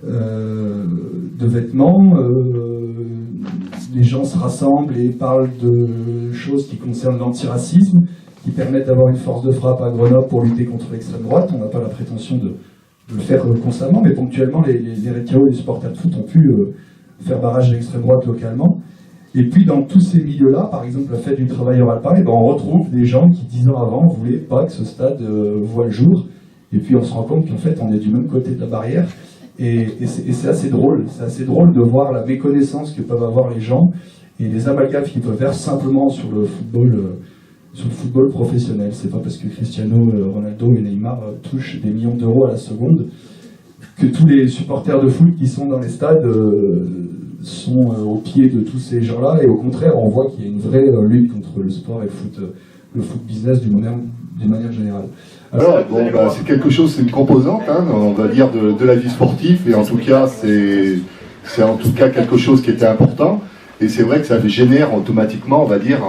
de vêtements, les gens se rassemblent et parlent de choses qui concernent l'antiracisme, qui permettent d'avoir une force de frappe à Grenoble pour lutter contre l'extrême droite. On n'a pas la prétention de le faire constamment, mais ponctuellement, les Rétiao et les supporters de foot ont pu faire barrage à l'extrême droite localement. Et puis dans tous ces milieux-là, par exemple la fête du travailleur alpin, on retrouve des gens qui 10 ans avant ne voulaient pas que ce stade voie le jour. Et puis on se rend compte qu'en fait on est du même côté de la barrière. Et c'est assez drôle. C'est assez drôle de voir la méconnaissance que peuvent avoir les gens et les amalgames qu'ils peuvent faire simplement sur le football professionnel. C'est pas parce que Cristiano Ronaldo et Neymar touchent des millions d'euros à la seconde que tous les supporters de foot qui sont dans les stades sont au pied de tous ces gens-là, et au contraire on voit qu'il y a une vraie lutte contre le sport et le foot business d'une manière générale. Alors, c'est quelque chose, c'est une composante, on va dire, de la vie sportive, et en tout cas c'est en tout cas quelque chose qui était important. Et c'est vrai que ça génère automatiquement, on va dire,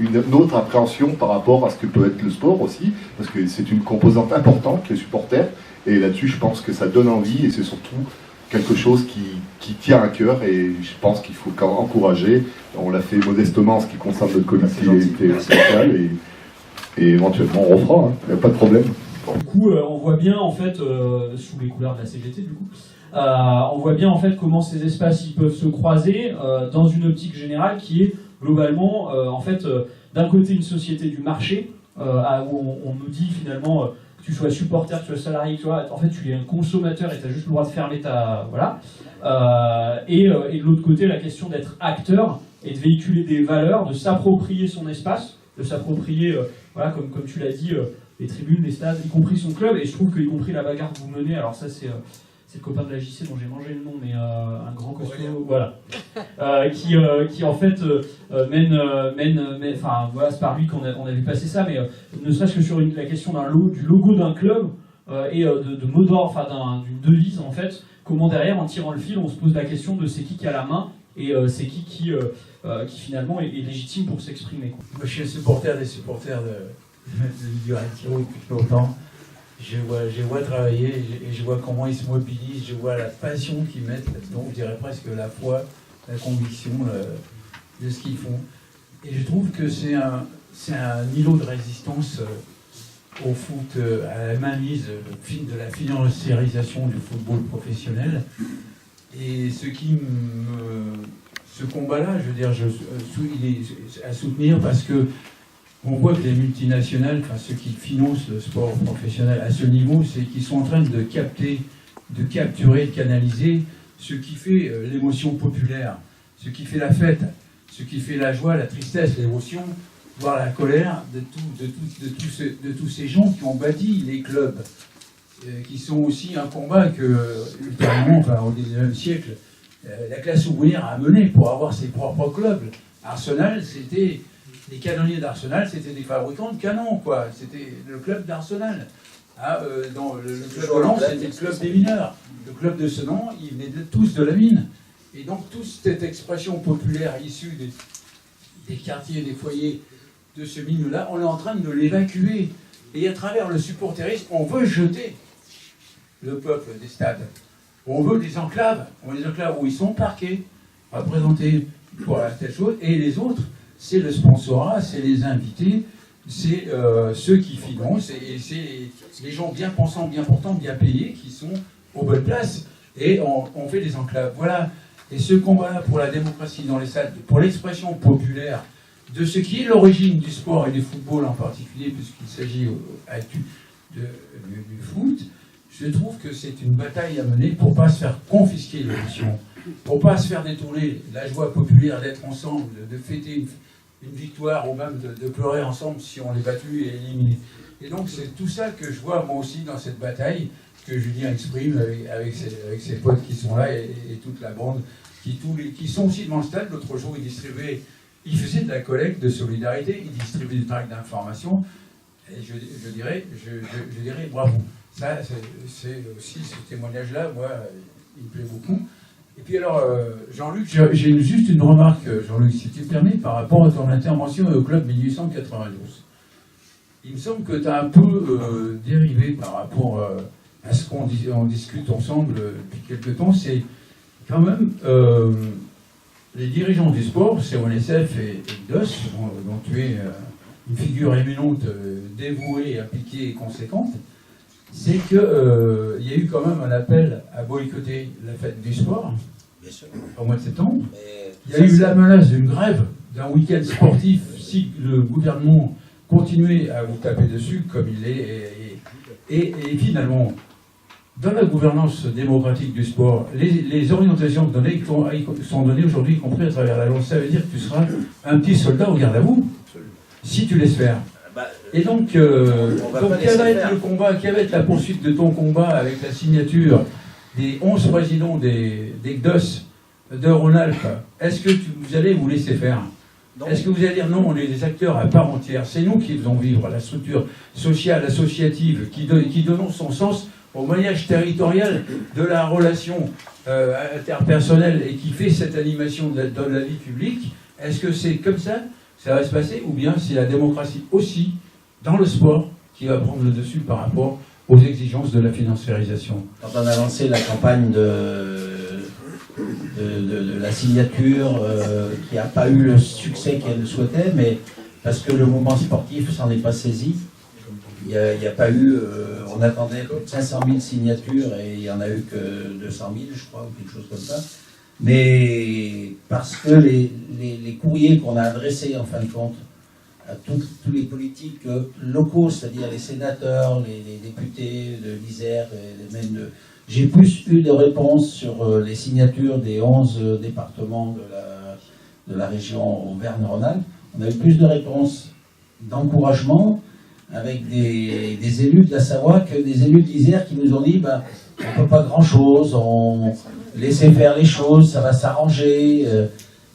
une autre appréhension par rapport à ce que peut être le sport aussi, parce que c'est une composante importante, les supporters, et là-dessus je pense que ça donne envie, et c'est surtout quelque chose qui tient à cœur, et je pense qu'il faut encourager. On l'a fait modestement en ce qui concerne notre collectivité sociale, et éventuellement on refera, il n'y a pas de problème. Du coup, on voit bien en fait, sous les couleurs de la CGT du coup, on voit bien en fait comment ces espaces ils peuvent se croiser dans une optique générale qui est globalement en fait d'un côté une société du marché où on nous dit finalement que tu sois supporter, que tu sois salarié, que tu vois, en fait tu es un consommateur et tu as juste le droit de fermer ta voilà et de l'autre côté la question d'être acteur et de véhiculer des valeurs, de s'approprier son espace, de s'approprier voilà comme tu l'as dit les tribunes, les stades, y compris son club, et je trouve que y compris la bagarre que vous menez, alors ça c'est le copain de la JC dont j'ai mangé le nom, mais un grand costaud, voilà, qui en fait mène, enfin voilà, c'est par lui qu'on avait passé ça, mais ne serait-ce que sur la question du logo d'un club et de mot d'ordre, enfin d'une devise en fait, comment derrière en tirant le fil on se pose la question de c'est qui a la main et c'est qui finalement est légitime pour s'exprimer. Moi je suis un supporter des supporters du Retiro depuis longtemps. Je vois travailler et je vois comment ils se mobilisent, je vois la passion qu'ils mettent là-dedans, je dirais presque la foi, la conviction de ce qu'ils font. Et je trouve que c'est un îlot de résistance au foot, à la mainmise de la financiarisation du football professionnel. Et ce combat-là, je veux dire, il est à soutenir parce que on voit que les multinationales, enfin ceux qui financent le sport professionnel à ce niveau, c'est qu'ils sont en train de capturer, de canaliser ce qui fait l'émotion populaire, ce qui fait la fête, ce qui fait la joie, la tristesse, l'émotion, voire la colère de tous ces gens qui ont bâti les clubs, qui sont aussi un combat que, ultérieurement, enfin, au XIXe siècle, la classe ouvrière a mené pour avoir ses propres clubs. Arsenal, c'était... Les canonniers d'Arsenal, c'était des fabricants de canons, quoi. C'était le club d'Arsenal. Dans le club de Lens, c'était le club des mineurs. Le club de Sedan, ils venaient tous de la mine. Et donc, toute cette expression populaire issue des quartiers, des foyers de ce milieu-là, on est en train de l'évacuer. Et à travers le supporterisme, on veut jeter le peuple des stades. On veut des enclaves. On veut des enclaves où ils sont parqués, représentés pour telle chose, et les autres, c'est le sponsorat, c'est les invités, c'est ceux qui financent, et c'est les gens bien pensants, bien portants, bien payés, qui sont aux bonnes places, et on fait des enclaves. Voilà. Et ce combat pour la démocratie dans les stades, pour l'expression populaire de ce qui est l'origine du sport et du football en particulier, puisqu'il s'agit du foot, je trouve que c'est une bataille à mener pour ne pas se faire confisquer l'émotion, pour ne pas se faire détourner la joie populaire d'être ensemble, de fêter une victoire ou même de pleurer ensemble si on est battu et éliminé. Et donc c'est tout ça que je vois moi aussi dans cette bataille que Julien exprime avec ses potes qui sont là et toute la bande qui sont aussi devant le stade. L'autre jour il faisait de la collecte de solidarité, il distribuait des tracts d'information et je dirais bravo. Ça c'est aussi ce témoignage-là, moi il me plaît beaucoup. Et puis alors, Jean-Luc, j'ai juste une remarque, Jean-Luc, si tu me permets, par rapport à ton intervention au club 1892. Il me semble que tu as un peu dérivé par rapport à ce qu'on discute ensemble depuis quelques temps. C'est quand même les dirigeants du sport, CONSF et DOS, dont tu es une figure éminente, dévouée, appliquée et conséquente. C'est qu'il y a eu quand même un appel à boycotter la fête du sport au mois de septembre. Il y a eu la menace d'une grève, d'un week-end sportif, si le gouvernement continuait à vous taper dessus comme il est. Et finalement, dans la gouvernance démocratique du sport, les orientations sont données aujourd'hui, y compris à travers la loi. Ça veut dire que tu seras un petit soldat au garde à vous, si tu laisses faire. Et donc, quel va être le combat, quelle va être la poursuite de ton combat avec la signature des 11 présidents des GDOS de Rhône-Alpes? Est-ce que vous allez vous laisser faire? Est-ce que vous allez dire non, on est des acteurs à part entière? C'est nous qui faisons vivre la structure sociale, associative, qui donnons son sens au maillage territorial de la relation interpersonnelle et qui fait cette animation de la vie publique. Est-ce que c'est comme ça que ça va se passer, ou bien c'est la démocratie aussi dans le sport qui va prendre le dessus par rapport aux exigences de la financiarisation? Quand on a lancé la campagne de la signature, qui n'a pas eu le succès qu'elle souhaitait, mais parce que le mouvement sportif s'en est pas saisi, Il n'y a pas eu, on attendait 500 000 signatures et il n'y en a eu que 200 000, je crois, ou quelque chose comme ça. Mais parce que les courriers qu'on a adressés, en fin de compte, à tous les politiques locaux, c'est-à-dire les sénateurs, les députés de l'Isère, j'ai plus eu de réponses sur les signatures des 11 départements de la région Auvergne-Rhône-Alpes. On a eu plus de réponses d'encouragement avec des élus de la Savoie que des élus de l'Isère qui nous ont dit on ne peut pas grand-chose, on laissez faire les choses, ça va s'arranger.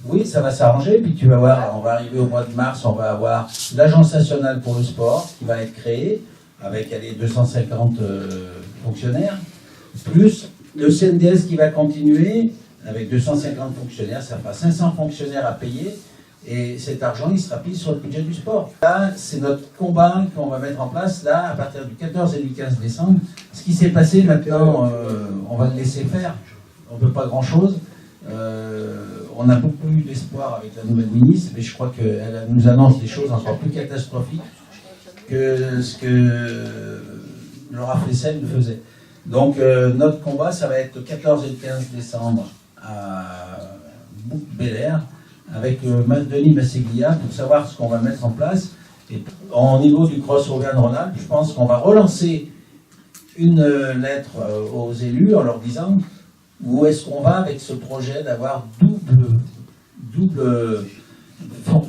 Oui, ça va s'arranger, puis tu vas voir, on va arriver au mois de mars, on va avoir l'Agence nationale pour le sport qui va être créée avec 250 fonctionnaires, plus le CNDS qui va continuer avec 250 fonctionnaires, ça fera 500 fonctionnaires à payer. Et cet argent, il sera pris sur le budget du sport. Là, c'est notre combat qu'on va mettre en place, là, à partir du 14 et du 15 décembre. Ce qui s'est passé maintenant, on va le laisser faire. On ne peut pas grand-chose. On a beaucoup eu d'espoir avec la nouvelle ministre, mais je crois qu'elle nous annonce des choses encore plus catastrophiques que ce que Laura Flessel faisait. Donc, notre combat, ça va être le 14 et le 15 décembre à Bouc-Bel-Air, avec Denis Masseglia pour savoir ce qu'on va mettre en place. Et au niveau du Cross Auvergne-Rhône-Alpes, je pense qu'on va relancer une lettre aux élus en leur disant où est-ce qu'on va avec ce projet d'avoir double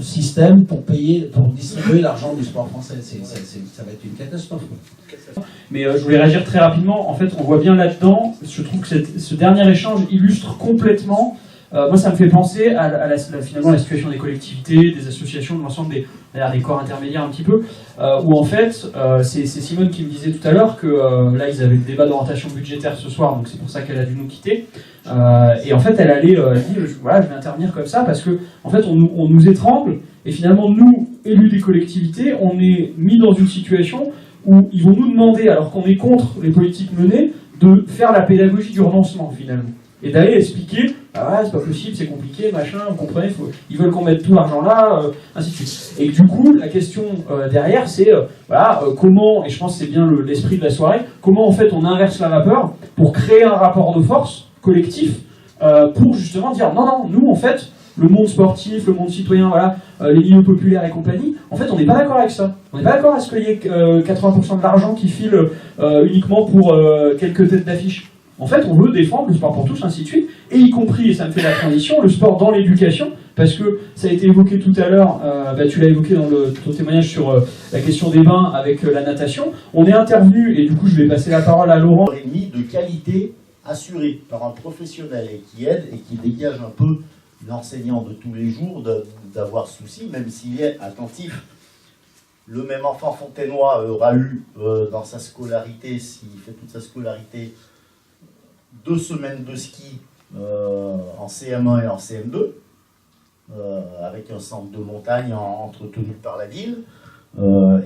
système pour distribuer l'argent du sport français. Ça va être une catastrophe. Mais je voulais réagir très rapidement. En fait, on voit bien là-dedans, je trouve que ce dernier échange illustre complètement. Moi, ça me fait penser à finalement la situation des collectivités, des associations, de l'ensemble des corps intermédiaires un petit peu, où en fait, c'est Simone qui me disait tout à l'heure que là, ils avaient le débat d'orientation budgétaire ce soir, donc c'est pour ça qu'elle a dû nous quitter. Et en fait, elle dit, voilà, je vais intervenir comme ça parce que, en fait, on nous étrangle, et finalement, nous, élus des collectivités, on est mis dans une situation où ils vont nous demander, alors qu'on est contre les politiques menées, de faire la pédagogie du renoncement, finalement. Et d'aller expliquer, c'est pas possible, c'est compliqué, machin, vous comprenez, ils veulent qu'on mette tout l'argent là, ainsi de suite. Et du coup, la question derrière, c'est, comment, et je pense que c'est bien l'esprit de la soirée, comment en fait on inverse la vapeur pour créer un rapport de force collectif, pour justement dire, non, nous en fait, le monde sportif, le monde citoyen, les milieux populaires et compagnie, en fait on n'est pas d'accord avec ça. On n'est pas d'accord à ce qu'il y ait 80% de l'argent qui file uniquement pour quelques têtes d'affiche. En fait, on veut défendre le sport pour tous, ainsi de suite, et y compris, et ça me fait la transition, le sport dans l'éducation, parce que ça a été évoqué tout à l'heure, tu l'as évoqué dans ton témoignage sur la question des bains avec la natation. On est intervenu, et du coup je vais passer la parole à Laurent. De qualité assurée par un professionnel et qui aide et qui dégage un peu l'enseignant de tous les jours d'avoir souci, même s'il est attentif. Le même enfant fontainois aura eu dans sa scolarité, s'il fait toute sa scolarité, 2 semaines de ski en CM1 et en CM2, avec un centre de montagne entretenu par la ville.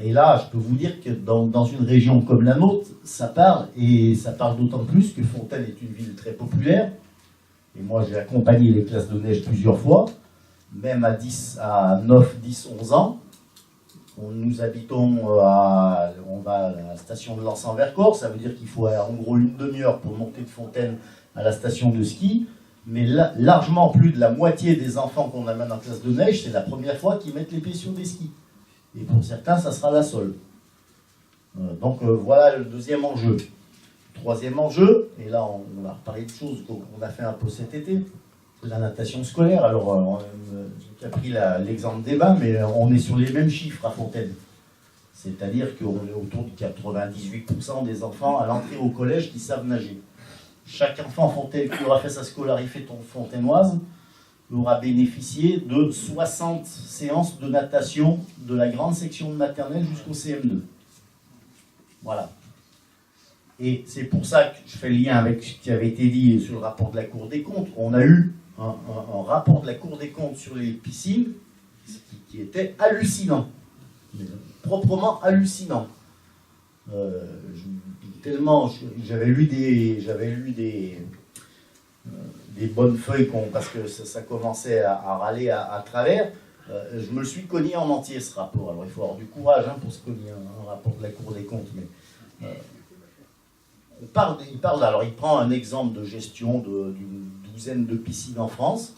Et là, je peux vous dire que dans une région comme la nôtre, ça parle, et ça parle d'autant plus que Fontaine est une ville très populaire. Et moi, j'ai accompagné les classes de neige plusieurs fois, même à 9, 10, 11 ans. Nous habitons on va à la station de Lens-en-Vercors, ça veut dire qu'il faut en gros une demi-heure pour monter de Fontaine à la station de ski, mais largement plus de la moitié des enfants qu'on amène en classe de neige, c'est la première fois qu'ils mettent les pieds sur des skis. Et pour certains, ça sera la seule. Donc voilà le deuxième enjeu. Troisième enjeu, et là on va reparler de choses qu'on a fait un peu cet été, la natation scolaire. Alors, j'ai pris l'exemple des bains, mais on est sur les mêmes chiffres à Fontaine. C'est-à-dire qu'on est autour de 98% des enfants à l'entrée au collège qui savent nager. Chaque enfant Fontaine qui aura fait sa scolarité fontainoise aura bénéficié de 60 séances de natation de la grande section de maternelle jusqu'au CM2. Voilà. Et c'est pour ça que je fais le lien avec ce qui avait été dit sur le rapport de la Cour des comptes. On a eu un rapport de la Cour des comptes sur les piscines qui était hallucinant, proprement hallucinant. Tellement j'avais lu des bonnes feuilles parce que ça commençait à râler à travers. Je me le suis cogné en entier, ce rapport. Alors il faut avoir du courage pour se cogner un rapport de la Cour des comptes. Mais, il prend un exemple de gestion d'une douzaine de piscines en France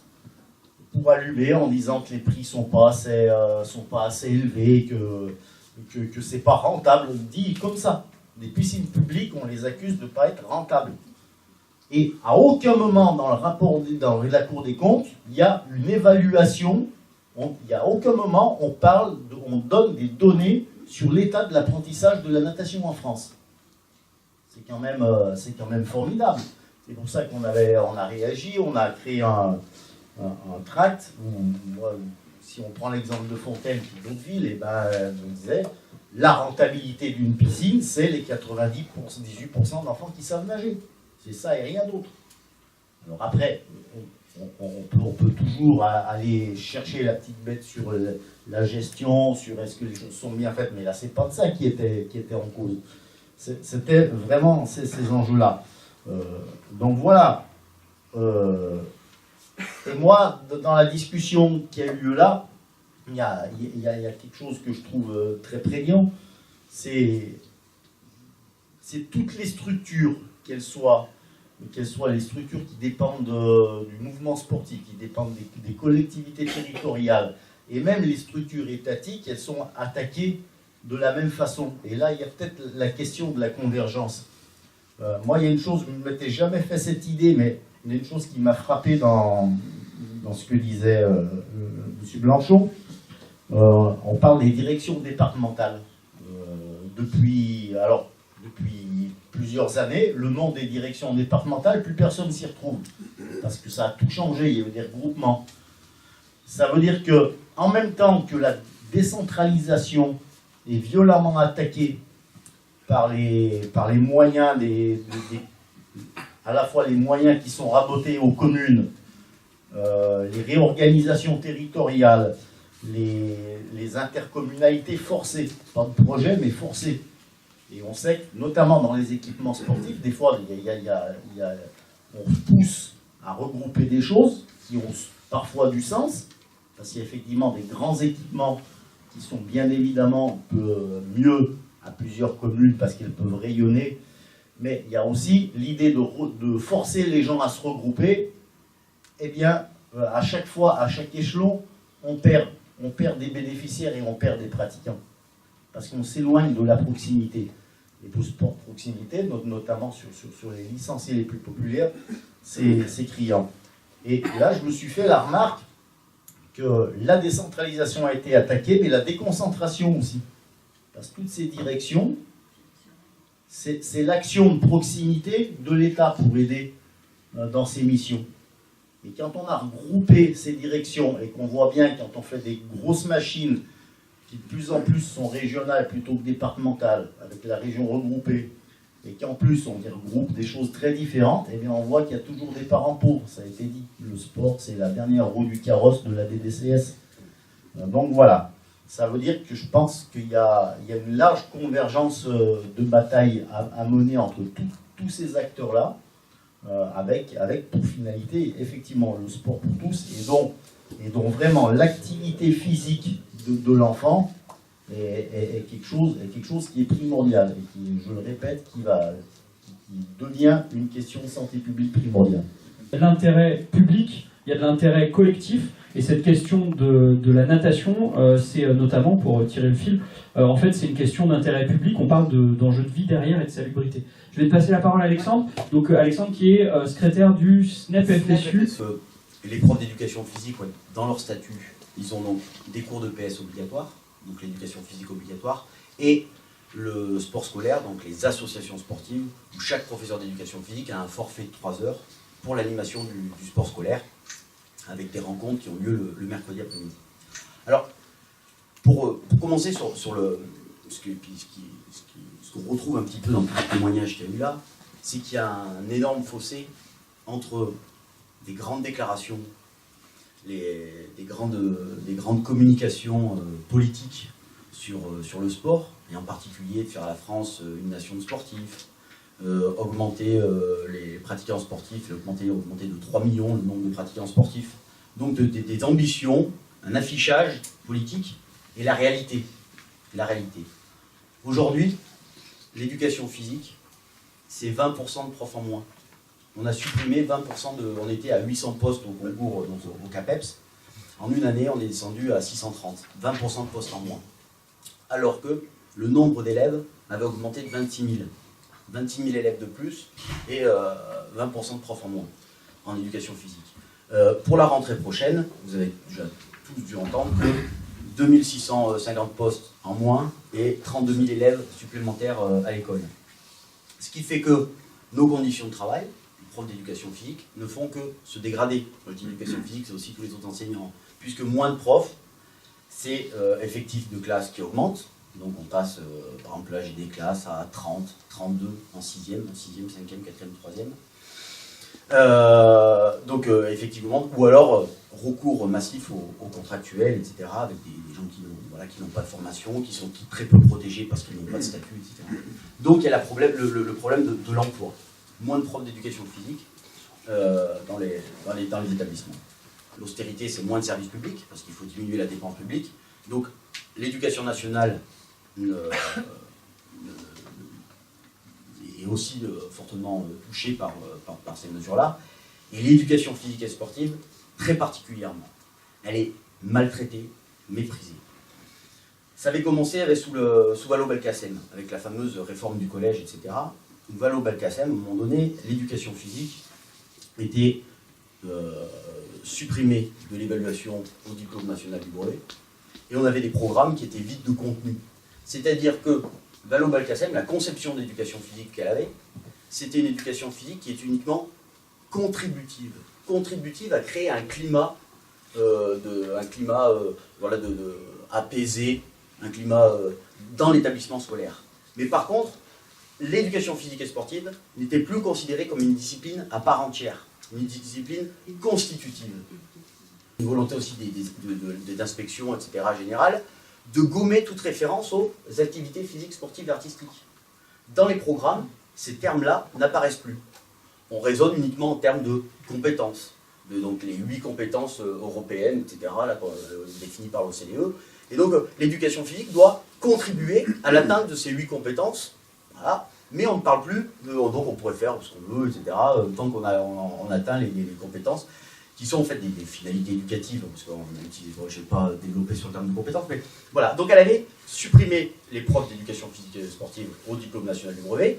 pour allumer en disant que les prix sont pas assez élevés, que c'est pas rentable. Il dit comme ça. Des piscines publiques, on les accuse de ne pas être rentables. Et à aucun moment dans le rapport dans la Cour des comptes, il y a une évaluation. Il n'y a aucun moment on donne des données sur l'état de l'apprentissage de la natation en France. C'est quand même formidable. C'est pour ça qu'on a réagi, on a créé un tract où, si on prend l'exemple de Fontaine qui est d'autres villes, on disait la rentabilité d'une piscine, c'est les 18% d'enfants qui savent nager. C'est ça et rien d'autre. Alors après, on peut toujours aller chercher la petite bête sur la gestion, sur est-ce que les choses sont bien faites, mais là, c'est pas de ça qui était en cause. C'était vraiment ces enjeux-là. Donc voilà. Et moi, dans la discussion qui a eu lieu là, il y a quelque chose que je trouve très prégnant, c'est toutes les structures, qu'elles soient les structures qui dépendent du mouvement sportif, qui dépendent des collectivités territoriales, et même les structures étatiques, elles sont attaquées de la même façon. Et là, il y a peut-être la question de la convergence. Moi, il y a une chose, je ne m'étais jamais fait cette idée, mais il y a une chose qui m'a frappé dans ce que disait M. Blanchot. On parle des directions départementales. Depuis plusieurs années, le nom des directions départementales, plus personne s'y retrouve. Parce que ça a tout changé, il y a eu des regroupements. Ça veut dire que, en même temps que la décentralisation est violemment attaquée par les moyens, à la fois les moyens qui sont rabotés aux communes, les réorganisations territoriales, les intercommunalités forcées, pas de projet mais forcées. Et on sait que, notamment dans les équipements sportifs, des fois, on pousse à regrouper des choses qui ont parfois du sens, parce qu'il y a effectivement des grands équipements qui sont bien évidemment mieux à plusieurs communes parce qu'elles peuvent rayonner, mais il y a aussi l'idée de forcer les gens à se regrouper. Eh bien, à chaque fois, à chaque échelon, on perd des bénéficiaires et on perd des pratiquants. Parce qu'on s'éloigne de la proximité. Et pour le sport de proximité, notamment sur les licenciés les plus populaires, c'est criant. Et là, je me suis fait la remarque que la décentralisation a été attaquée, mais la déconcentration aussi. Parce que toutes ces directions, c'est l'action de proximité de l'État pour aider dans ses missions. Et quand on a regroupé ces directions et qu'on voit bien quand on fait des grosses machines qui de plus en plus sont régionales plutôt que départementales, avec la région regroupée, et qu'en plus on y regroupe des choses très différentes, eh bien on voit qu'il y a toujours des parents pauvres, ça a été dit. Le sport, c'est la dernière roue du carrosse de la DDCS. Donc voilà, ça veut dire que je pense qu'il y a une large convergence de bataille à mener entre tous ces acteurs-là, avec pour finalité effectivement le sport pour tous, et donc vraiment l'activité physique de l'enfant est quelque chose qui est primordial et qui, je le répète, qui devient une question de santé publique primordiale. Il y a de l'intérêt public, il y a de l'intérêt collectif, et cette question de la natation, c'est notamment, pour tirer le fil, en fait c'est une question d'intérêt public, on parle d'enjeux de vie derrière et de salubrité. Je vais te passer la parole à Alexandre, donc Alexandre qui est secrétaire du SNEP FSU. Les profs d'éducation physique, ouais, dans leur statut, ils ont donc des cours de PS obligatoires, donc l'éducation physique obligatoire, et le sport scolaire, donc les associations sportives, où chaque professeur d'éducation physique a un forfait de 3 heures pour l'animation du sport scolaire, avec des rencontres qui ont lieu le mercredi après-midi. Alors, pour commencer sur ce qu'on retrouve un petit peu dans tous les témoignages qu'il y a eu là, c'est qu'il y a un énorme fossé entre des grandes déclarations, des grandes communications politiques sur le sport, et en particulier de faire à la France une nation de sportifs, augmenter les pratiquants sportifs, augmenter de 3 millions le nombre de pratiquants sportifs. Donc des ambitions un affichage politique et la réalité. Aujourd'hui, l'éducation physique, c'est 20% de profs en moins. On a supprimé 20% on était à 800 postes au concours, donc au CAPEPS. En une année, on est descendu à 630, 20% de postes en moins. Alors que le nombre d'élèves avait augmenté de 26 000. 26 000 élèves de plus et 20% de profs en moins en éducation physique. Pour la rentrée prochaine, vous avez déjà tous dû entendre que 2650 postes en moins et 32 000 élèves supplémentaires à l'école. Ce qui fait que nos conditions de travail, les profs d'éducation physique, ne font que se dégrader. Quand je dis éducation physique, c'est aussi tous les autres enseignants. Puisque moins de profs, c'est effectif de classe qui augmente. Donc on passe, par exemple là j'ai des classes à 30, 32 en 6e, 5e, 4e, 3e. Donc effectivement, ou alors recours massif aux contractuels, etc., avec des gens qui n'ont pas de formation, qui sont très peu protégés parce qu'ils n'ont pas de statut, etc. Donc il y a le problème de l'emploi. Moins de profs d'éducation physique dans les établissements. L'austérité, c'est moins de services publics, parce qu'il faut diminuer la dépense publique. Donc l'éducation nationale est aussi fortement touchée par ces mesures-là. Et l'éducation physique et sportive, très particulièrement. Elle est maltraitée, méprisée. Ça avait commencé sous Vallaud-Belkacem, avec la fameuse réforme du collège, etc. Vallaud-Belkacem, à un moment donné, l'éducation physique était supprimée de l'évaluation au diplôme national du brevet, et on avait des programmes qui étaient vides de contenu. C'est-à-dire que Vallaud-Belkacem, la conception d'éducation physique qu'elle avait, c'était une éducation physique qui est uniquement contributive à créer un climat, apaisé, un climat dans l'établissement scolaire. Mais par contre, l'éducation physique et sportive n'était plus considérée comme une discipline à part entière, une discipline constitutive. Une volonté aussi d'inspection, etc., générale, de gommer toute référence aux activités physiques, sportives et artistiques. Dans les programmes, ces termes-là n'apparaissent plus. On raisonne uniquement en termes de compétences, donc les 8 compétences européennes, etc., définies par l'OCDE. Et donc l'éducation physique doit contribuer à l'atteinte de ces 8 compétences, voilà. Mais on ne parle plus, donc on pourrait faire ce qu'on veut, etc., tant qu'on atteint les compétences, qui sont en fait des finalités éducatives, parce qu'on utilise, je ne vais pas développer sur le terme de compétences, mais voilà. Donc elle avait supprimé les profs d'éducation physique et sportive au diplôme national du brevet,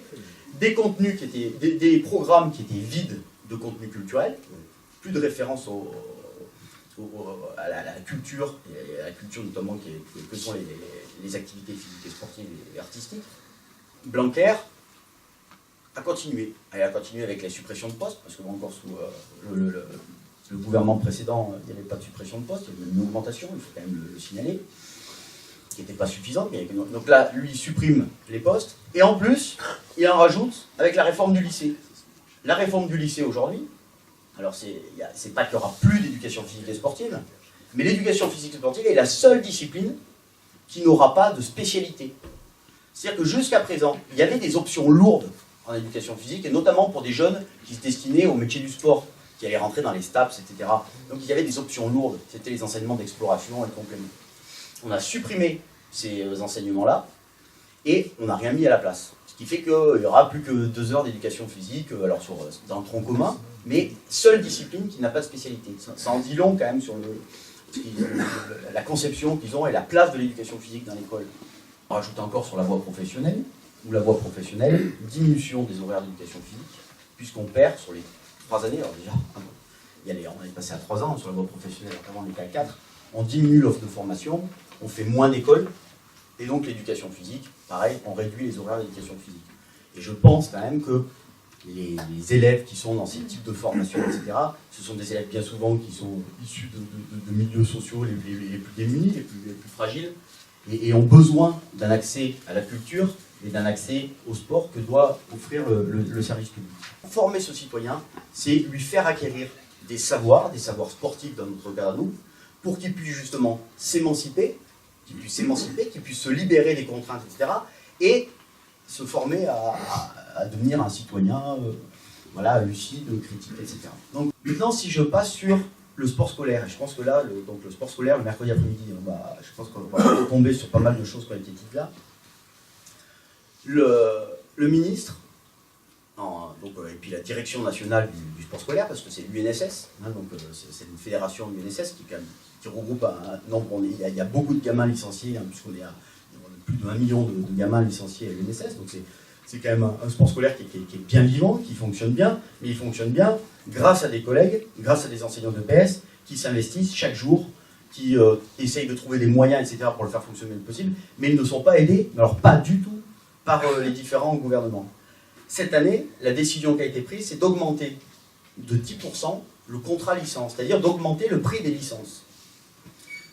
des contenus qui étaient, des programmes qui étaient vides de contenu culturel, plus de référence à la culture, et à la culture notamment que sont les activités physiques et sportives et artistiques. Blanquer a continué. Elle a continué avec la suppression de postes, parce que encore sous le gouvernement précédent, il n'y avait pas de suppression de postes, il y avait une augmentation, il faut quand même le signaler, qui n'était pas suffisante. Donc là, lui, il supprime les postes, et en plus, il en rajoute avec la réforme du lycée. La réforme du lycée aujourd'hui, alors c'est pas qu'il n'y aura plus d'éducation physique et sportive, mais l'éducation physique et sportive est la seule discipline qui n'aura pas de spécialité. C'est-à-dire que jusqu'à présent, il y avait des options lourdes en éducation physique, et notamment pour des jeunes qui se destinaient au métier du sport, qui allaient rentrer dans les STAPS, etc. Donc il y avait des options lourdes, c'était les enseignements d'exploration et de complément. On a supprimé ces enseignements-là, et on n'a rien mis à la place. Ce qui fait qu'il n'y aura plus que 2 heures d'éducation physique, alors dans le tronc commun, mais seule discipline qui n'a pas de spécialité. Ça en dit long quand même sur la conception qu'ils ont et la place de l'éducation physique dans l'école. On rajoute encore sur la voie professionnelle, diminution des horaires d'éducation physique, puisqu'on perd sur les 3 années, alors déjà, on est passé à 3 ans sur la voie professionnelle, avant on était à 4, on diminue l'offre de formation, on fait moins d'écoles, et donc l'éducation physique, pareil, on réduit les horaires d'éducation physique. Et je pense quand même que les élèves qui sont dans ces types de formations, etc., ce sont des élèves bien souvent qui sont issus de milieux sociaux les plus démunis, les plus fragiles, et ont besoin d'un accès à la culture et d'un accès au sport que doit offrir le service public. Former ce citoyen, c'est lui faire acquérir des savoirs sportifs dans notre cas à nous, pour qu'il puisse justement s'émanciper, qu'il puisse se libérer des contraintes, etc., et se former à devenir un citoyen lucide, critique, etc. Donc maintenant, si je passe sur le sport scolaire. Et je pense que là, le sport scolaire, le mercredi après-midi, je pense qu'on va tomber sur pas mal de choses qui ont été dites là. Le ministre, et puis la direction nationale du sport scolaire, parce que c'est l'UNSS, c'est une fédération de l'UNSS qui regroupe un nombre, il y a beaucoup de gamins licenciés, puisqu'on est à plus de 1 million de gamins licenciés à l'UNSS, donc c'est quand même un sport scolaire qui est bien vivant, qui fonctionne bien, mais il fonctionne bien grâce à des collègues, grâce à des enseignants de PS qui s'investissent chaque jour, qui essayent de trouver des moyens, etc., pour le faire fonctionner le possible, mais ils ne sont pas aidés, alors pas du tout, par les différents gouvernements. Cette année, la décision qui a été prise, c'est d'augmenter de 10% le contrat licence, c'est-à-dire d'augmenter le prix des licences.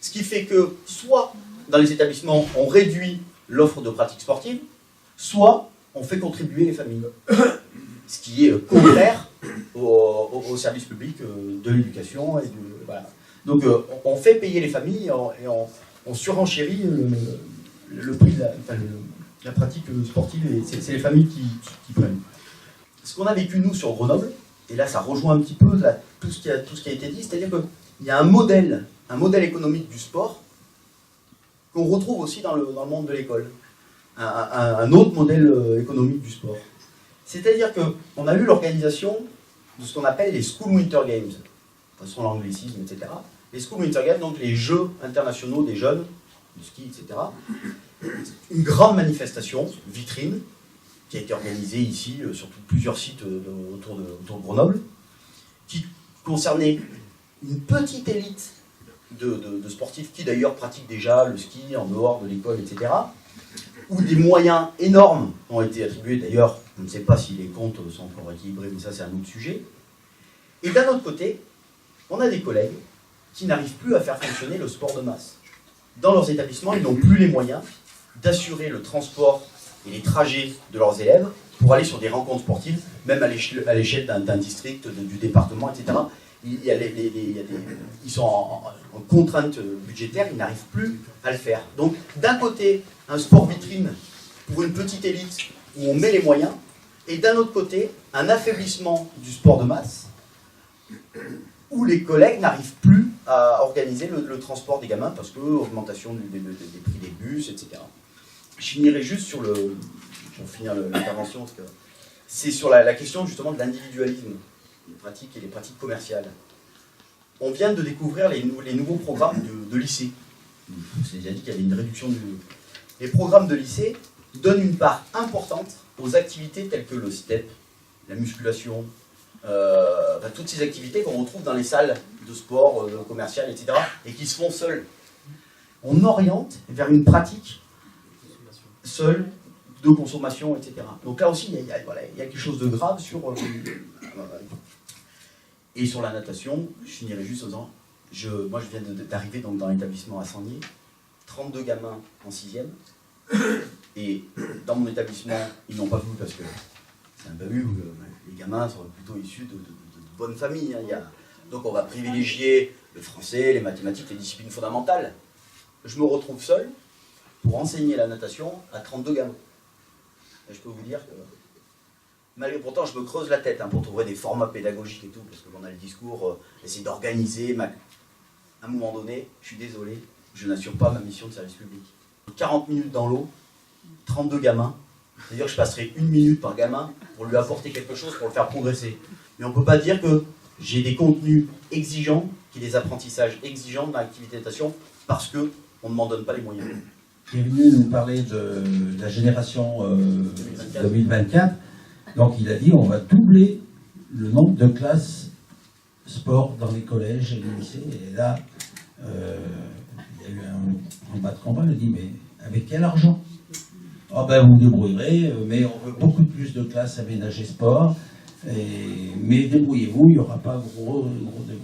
Ce qui fait que, soit dans les établissements, on réduit l'offre de pratiques sportives, soit on fait contribuer les familles. Ce qui est contraire au service public de l'éducation. Voilà. Donc on fait payer les familles et on surenchérit le prix de la pratique sportive, et c'est les familles qui prennent. Ce qu'on a vécu nous sur Grenoble, et là ça rejoint un petit peu tout ce qui a été dit, c'est-à-dire qu'il y a un modèle économique du sport qu'on retrouve aussi dans le monde de l'école. Un autre modèle économique du sport. C'est-à-dire qu'on a eu l'organisation de ce qu'on appelle les School Winter Games, de toute façon l'anglicisme, etc. Les School Winter Games, donc les Jeux internationaux des jeunes, du ski, etc. Une grande manifestation, vitrine, qui a été organisée ici, sur plusieurs sites autour de Grenoble, qui concernait une petite élite de sportifs qui d'ailleurs pratiquent déjà le ski en dehors de l'école, etc., où des moyens énormes ont été attribués. D'ailleurs, je ne sais pas si les comptes sont encore équilibrés, mais ça c'est un autre sujet. Et d'un autre côté, on a des collègues qui n'arrivent plus à faire fonctionner le sport de masse. Dans leurs établissements, ils n'ont plus les moyens d'assurer le transport et les trajets de leurs élèves pour aller sur des rencontres sportives, même à l'échelle d'un district, du département, etc. Ils sont en contrainte budgétaire, ils n'arrivent plus à le faire. Donc, d'un côté, un sport vitrine pour une petite élite où on met les moyens, et d'un autre côté, un affaiblissement du sport de masse où les collègues n'arrivent plus à organiser le transport des gamins parce que augmentation des prix des bus, etc. Je finirai juste pour finir l'intervention, parce que c'est sur la question justement de l'individualisme, les pratiques et les pratiques commerciales. On vient de découvrir les nouveaux programmes de lycée. Je vous ai dit qu'il y avait une réduction Les programmes de lycée donnent une part importante aux activités telles que le step, la musculation, toutes ces activités qu'on retrouve dans les salles de sport commerciales, etc., et qui se font seules. On oriente vers une pratique seule de consommation, etc. Donc là aussi, il y a quelque chose de grave sur... et sur la natation, je finirai juste en disant, moi je viens d'arriver dans l'établissement à Sangnier, 32 gamins en 6e, et dans mon établissement, ils n'ont pas voulu parce que c'est un bahut où les gamins sont plutôt issus de bonnes familles. Donc on va privilégier le français, les mathématiques, les disciplines fondamentales. Je me retrouve seul pour enseigner la natation à 32 gamins. Et je peux vous dire que, pourtant je me creuse la tête pour trouver des formats pédagogiques et tout, parce qu'on a le discours, essayer d'organiser. À un moment donné, je suis désolé, je n'assure pas ma mission de service public. 40 minutes dans l'eau, 32 gamins, c'est-à-dire que je passerai 1 minute par gamin pour lui apporter quelque chose, pour le faire progresser. Mais on ne peut pas dire que j'ai des contenus exigeants, des apprentissages exigeants dans l'activité de natation, parce qu'on ne m'en donne pas les moyens. Qui est venu nous parler de la génération 2024. Donc il a dit on va doubler le nombre de classes sport dans les collèges et les lycées. Et là, il y a eu un bas de combat. Il a dit mais avec quel argent? Oh ben vous débrouillerez, mais on veut beaucoup plus de classes aménagées sport. Mais débrouillez-vous, il n'y aura pas de gros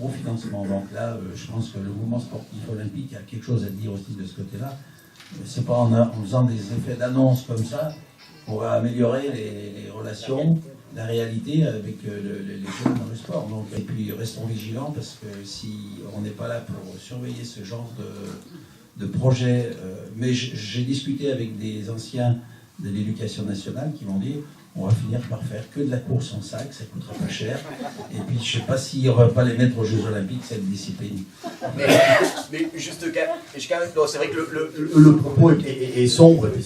financements. Donc là, je pense que le mouvement sportif olympique a quelque chose à dire aussi de ce côté-là. C'est pas en faisant des effets d'annonce comme ça qu'on va améliorer les relations, la réalité avec les jeunes dans le sport. Donc, et puis restons vigilants parce que si on n'est pas là pour surveiller ce genre de projet, mais j'ai discuté avec des anciens de l'éducation nationale qui m'ont dit on va finir par faire que de la course en sac, ça coûtera pas cher. Et puis je sais pas s'il y aura pas les mettre aux Jeux Olympiques, cette discipline. Mais juste, non, c'est vrai que le propos est sombre, et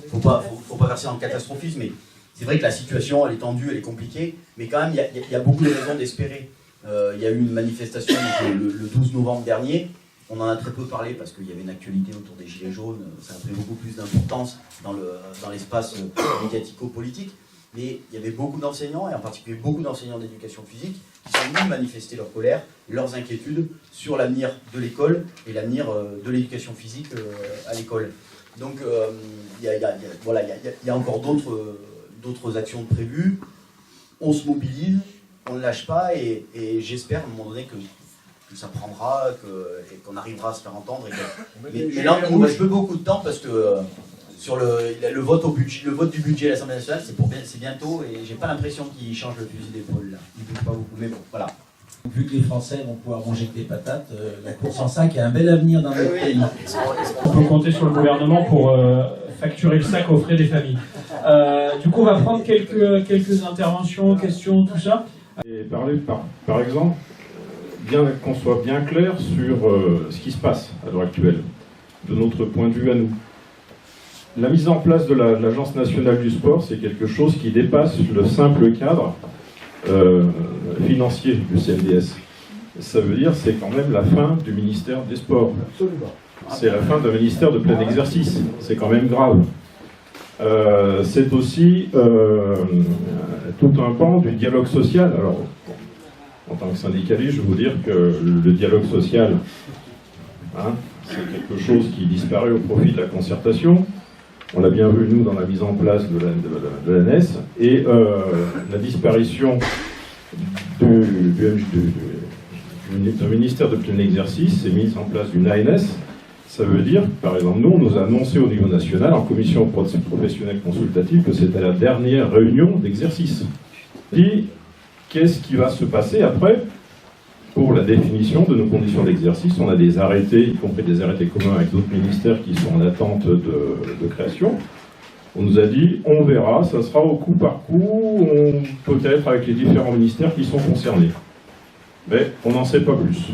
faut pas verser dans le catastrophisme, mais c'est vrai que la situation, elle est tendue, elle est compliquée, mais quand même, il y a beaucoup de raisons d'espérer. Il y a eu une manifestation le 12 novembre dernier. On en a très peu parlé parce qu'il y avait une actualité autour des Gilets jaunes, ça a pris beaucoup plus d'importance dans l'espace médiatico-politique. Mais il y avait beaucoup d'enseignants, et en particulier beaucoup d'enseignants d'éducation physique, qui sont venus manifester leur colère, leurs inquiétudes sur l'avenir de l'école et l'avenir de l'éducation physique à l'école. Donc il y a encore d'autres actions prévues. On se mobilise, on ne lâche pas, et j'espère à un moment donné que ça prendra, et qu'on arrivera à se faire entendre. Mais là, il ne reste plus beaucoup de temps parce que sur le vote du budget à l'Assemblée nationale, c'est bientôt, et j'ai pas l'impression qu'il change le fusil d'épaule là. Il bouge pas beaucoup, mais bon, voilà. Vu que les Français vont pouvoir manger que des patates, la course en sac a un bel avenir dans notre pays. On peut compter sur le gouvernement pour facturer le sac aux frais des familles. Du coup, on va prendre quelques interventions, questions, tout ça. Et parler par exemple, qu'on soit bien clair sur ce qui se passe à l'heure actuelle, de notre point de vue à nous. La mise en place de l'Agence nationale du sport, c'est quelque chose qui dépasse le simple cadre financier du CNDS. Ça veut dire c'est quand même la fin du ministère des Sports. C'est la fin d'un ministère de plein exercice. C'est quand même grave. C'est aussi tout un pan du dialogue social. Alors, en tant que syndicaliste, je veux vous dire que le dialogue social, c'est quelque chose qui disparaît au profit de la concertation. On l'a bien vu, nous, dans la mise en place de l'ANES. Et la disparition d'un ministère de plein exercice et mise en place d'une ANS, ça veut dire, par exemple, nous, on nous a annoncé au niveau national, en commission professionnelle consultative, que c'était la dernière réunion d'exercice. Et qu'est-ce qui va se passer après pour la définition de nos conditions d'exercice? On a des arrêtés, y compris des arrêtés communs avec d'autres ministères qui sont en attente de création. On nous a dit, on verra, ça sera au coup par coup, peut-être avec les différents ministères qui sont concernés. Mais on n'en sait pas plus.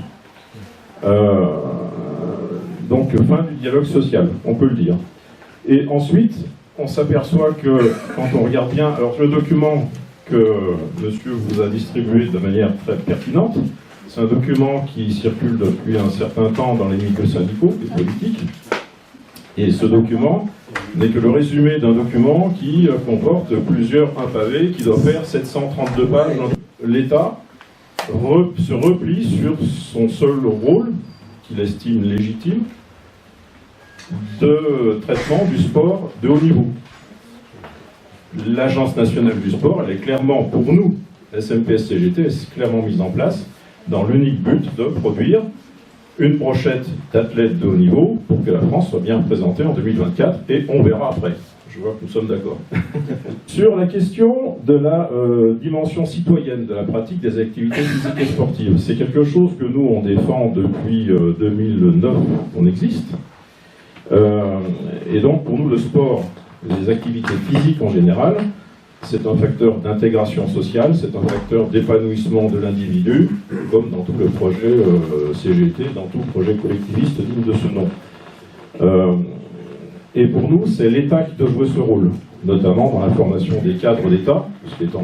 Donc, fin du dialogue social, on peut le dire. Et ensuite, on s'aperçoit que, quand on regarde bien, alors le document que monsieur vous a distribué de manière très pertinente, c'est un document qui circule depuis un certain temps dans les milieux syndicaux et politiques. Et ce document n'est que le résumé d'un document qui comporte plusieurs pavés qui doit faire 732 pages. L'État se replie sur son seul rôle, qu'il estime légitime, de traitement du sport de haut niveau. L'Agence nationale du sport, elle est clairement, pour nous, SMPS-CGT, est clairement mise en place dans l'unique but de produire une brochette d'athlètes de haut niveau pour que la France soit bien représentée en 2024, et on verra après. Je vois que nous sommes d'accord. Sur la question de la dimension citoyenne de la pratique des activités physiques et sportives, c'est quelque chose que nous, on défend depuis 2009 qu'on existe. Et donc, pour nous, le sport, les activités physiques en général, c'est un facteur d'intégration sociale, c'est un facteur d'épanouissement de l'individu, comme dans tout le projet CGT, dans tout projet collectiviste digne de ce nom. Et pour nous, c'est l'État qui doit jouer ce rôle, notamment dans la formation des cadres d'État, parce qu'étant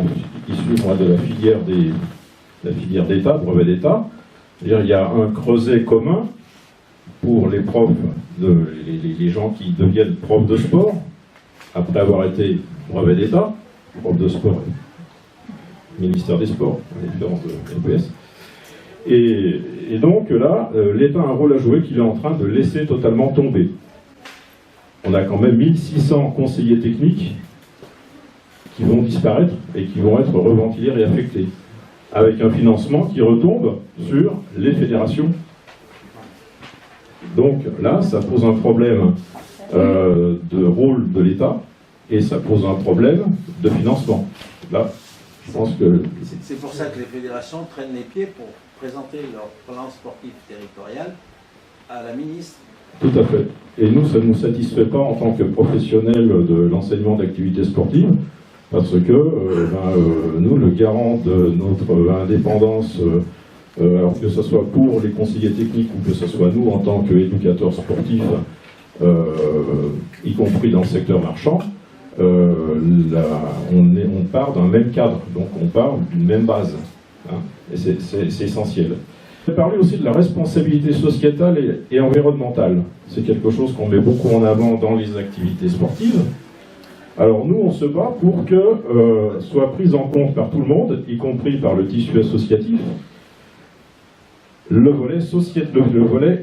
issu moi, de la filière d'État, brevet d'État, il y a un creuset commun pour les profs, les gens qui deviennent profs de sport, après avoir été brevet d'État, prof de sport, ministère des Sports, à la différence de l'EPS. Et donc là, l'État a un rôle à jouer qu'il est en train de laisser totalement tomber. On a quand même 1600 conseillers techniques qui vont disparaître et qui vont être reventilés et affectés, avec un financement qui retombe sur les fédérations. Donc là, ça pose un problème de rôle de l'État, et ça pose un problème de financement. Là, je pense que... C'est pour ça que les fédérations traînent les pieds pour présenter leur plan sportif territorial à la ministre. Tout à fait. Et nous, ça ne nous satisfait pas en tant que professionnels de l'enseignement d'activités sportives, Parce que nous, le garant de notre indépendance, alors que ce soit pour les conseillers techniques ou que ce soit nous en tant qu'éducateurs sportifs, y compris dans le secteur marchand, on part d'un même cadre, donc on part d'une même base, hein, et c'est essentiel. Je vais parler aussi de la responsabilité sociétale et environnementale. C'est quelque chose qu'on met beaucoup en avant dans les activités sportives. Alors nous, on se bat pour que soit prise en compte par tout le monde, y compris par le tissu associatif, le volet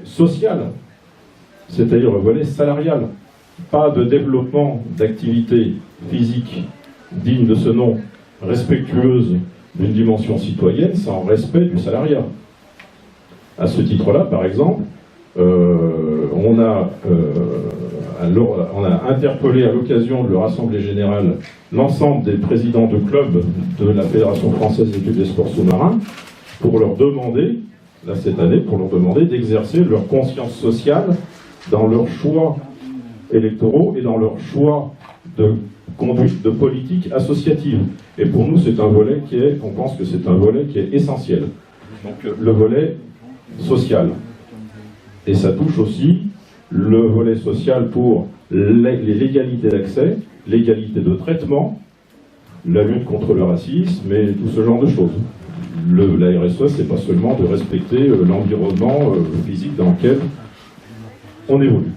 social, c'est-à-dire le volet salarial. Pas de développement d'activités physiques dignes de ce nom, respectueuses d'une dimension citoyenne, sans respect du salariat. À ce titre-là, par exemple, on a interpellé à l'occasion de l'Assemblée générale l'ensemble des présidents de clubs de la Fédération française des sports sous-marins pour leur demander, là cette année, d'exercer leur conscience sociale dans leurs choix électoraux et dans leur choix de conduite de politique associative. Et pour nous, c'est un volet on pense que c'est un volet qui est essentiel. Donc le volet social. Et ça touche aussi le volet social pour les l'égalité d'accès, l'égalité de traitement, la lutte contre le racisme et tout ce genre de choses. La RSE, c'est pas seulement de respecter l'environnement physique dans lequel on évolue.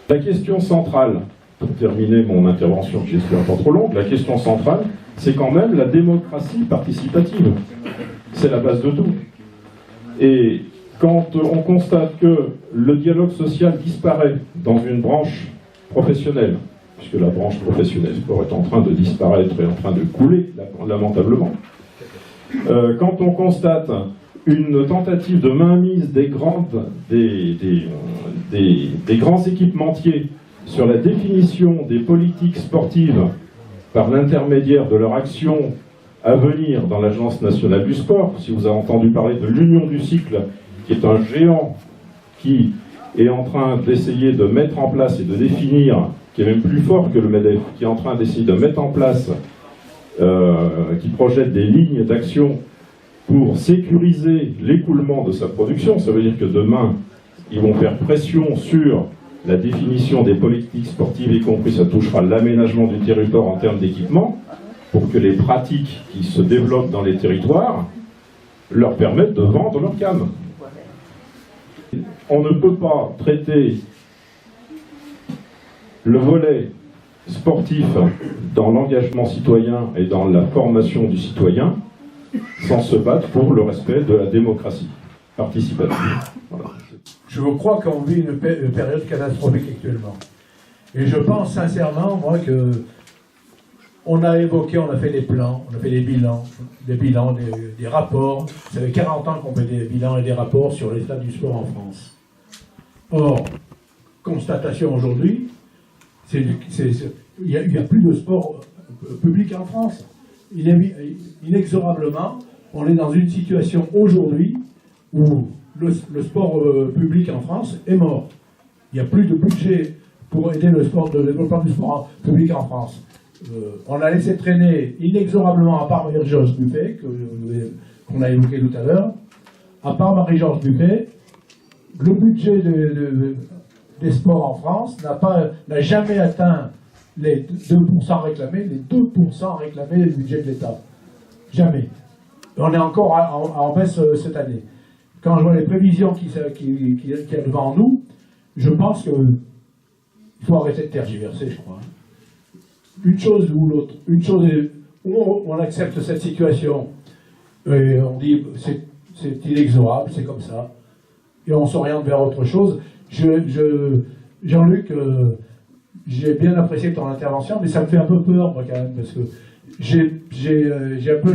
La question centrale, pour terminer mon intervention, qui est un peu trop longue, la question centrale, c'est quand même la démocratie participative. C'est la base de tout. Et quand on constate que le dialogue social disparaît dans une branche professionnelle, puisque la branche professionnelle sport est en train de disparaître et en train de couler, lamentablement, quand on constate une tentative de mainmise des grands équipementiers sur la définition des politiques sportives par l'intermédiaire de leur action à venir dans l'Agence nationale du sport, si vous avez entendu parler de l'Union du cycle, qui est un géant qui est en train d'essayer de mettre en place et de définir, qui est même plus fort que le MEDEF, qui est en train d'essayer de mettre en place, qui projette des lignes d'action pour sécuriser l'écoulement de sa production. Ça veut dire que demain, ils vont faire pression sur la définition des politiques sportives, y compris ça touchera l'aménagement du territoire en termes d'équipement, pour que les pratiques qui se développent dans les territoires leur permettent de vendre leur cam. On ne peut pas traiter le volet sportif dans l'engagement citoyen et dans la formation du citoyen sans se battre pour le respect de la démocratie participative. Voilà. Je crois qu'on vit une période catastrophique actuellement. Et je pense sincèrement, moi, que on a fait des plans, on a fait des bilans, des rapports. Ça fait 40 ans qu'on fait des bilans et des rapports sur l'état du sport en France. Or, constatation aujourd'hui, il n'y a plus de sport public en France. Inexorablement, on est dans une situation aujourd'hui où le sport public en France est mort. Il n'y a plus de budget pour aider le développement du sport public en France. On a laissé traîner inexorablement, à part Marie-Georges Buffet, qu'on a évoqué tout à l'heure, à part Marie-Georges Buffet, le budget des sports en France n'a jamais atteint les 2% réclamés, du budget de l'État. Jamais. On est encore en baisse cette année. Quand je vois les prévisions qui y a devant nous, je pense qu'il faut arrêter de tergiverser, je crois. Une chose ou l'autre. Une chose est où on accepte cette situation et on dit c'est inexorable, c'est comme ça, et on s'oriente vers autre chose. Jean-Luc, j'ai bien apprécié ton intervention, mais ça me fait un peu peur, moi, quand même, parce que j'ai un peu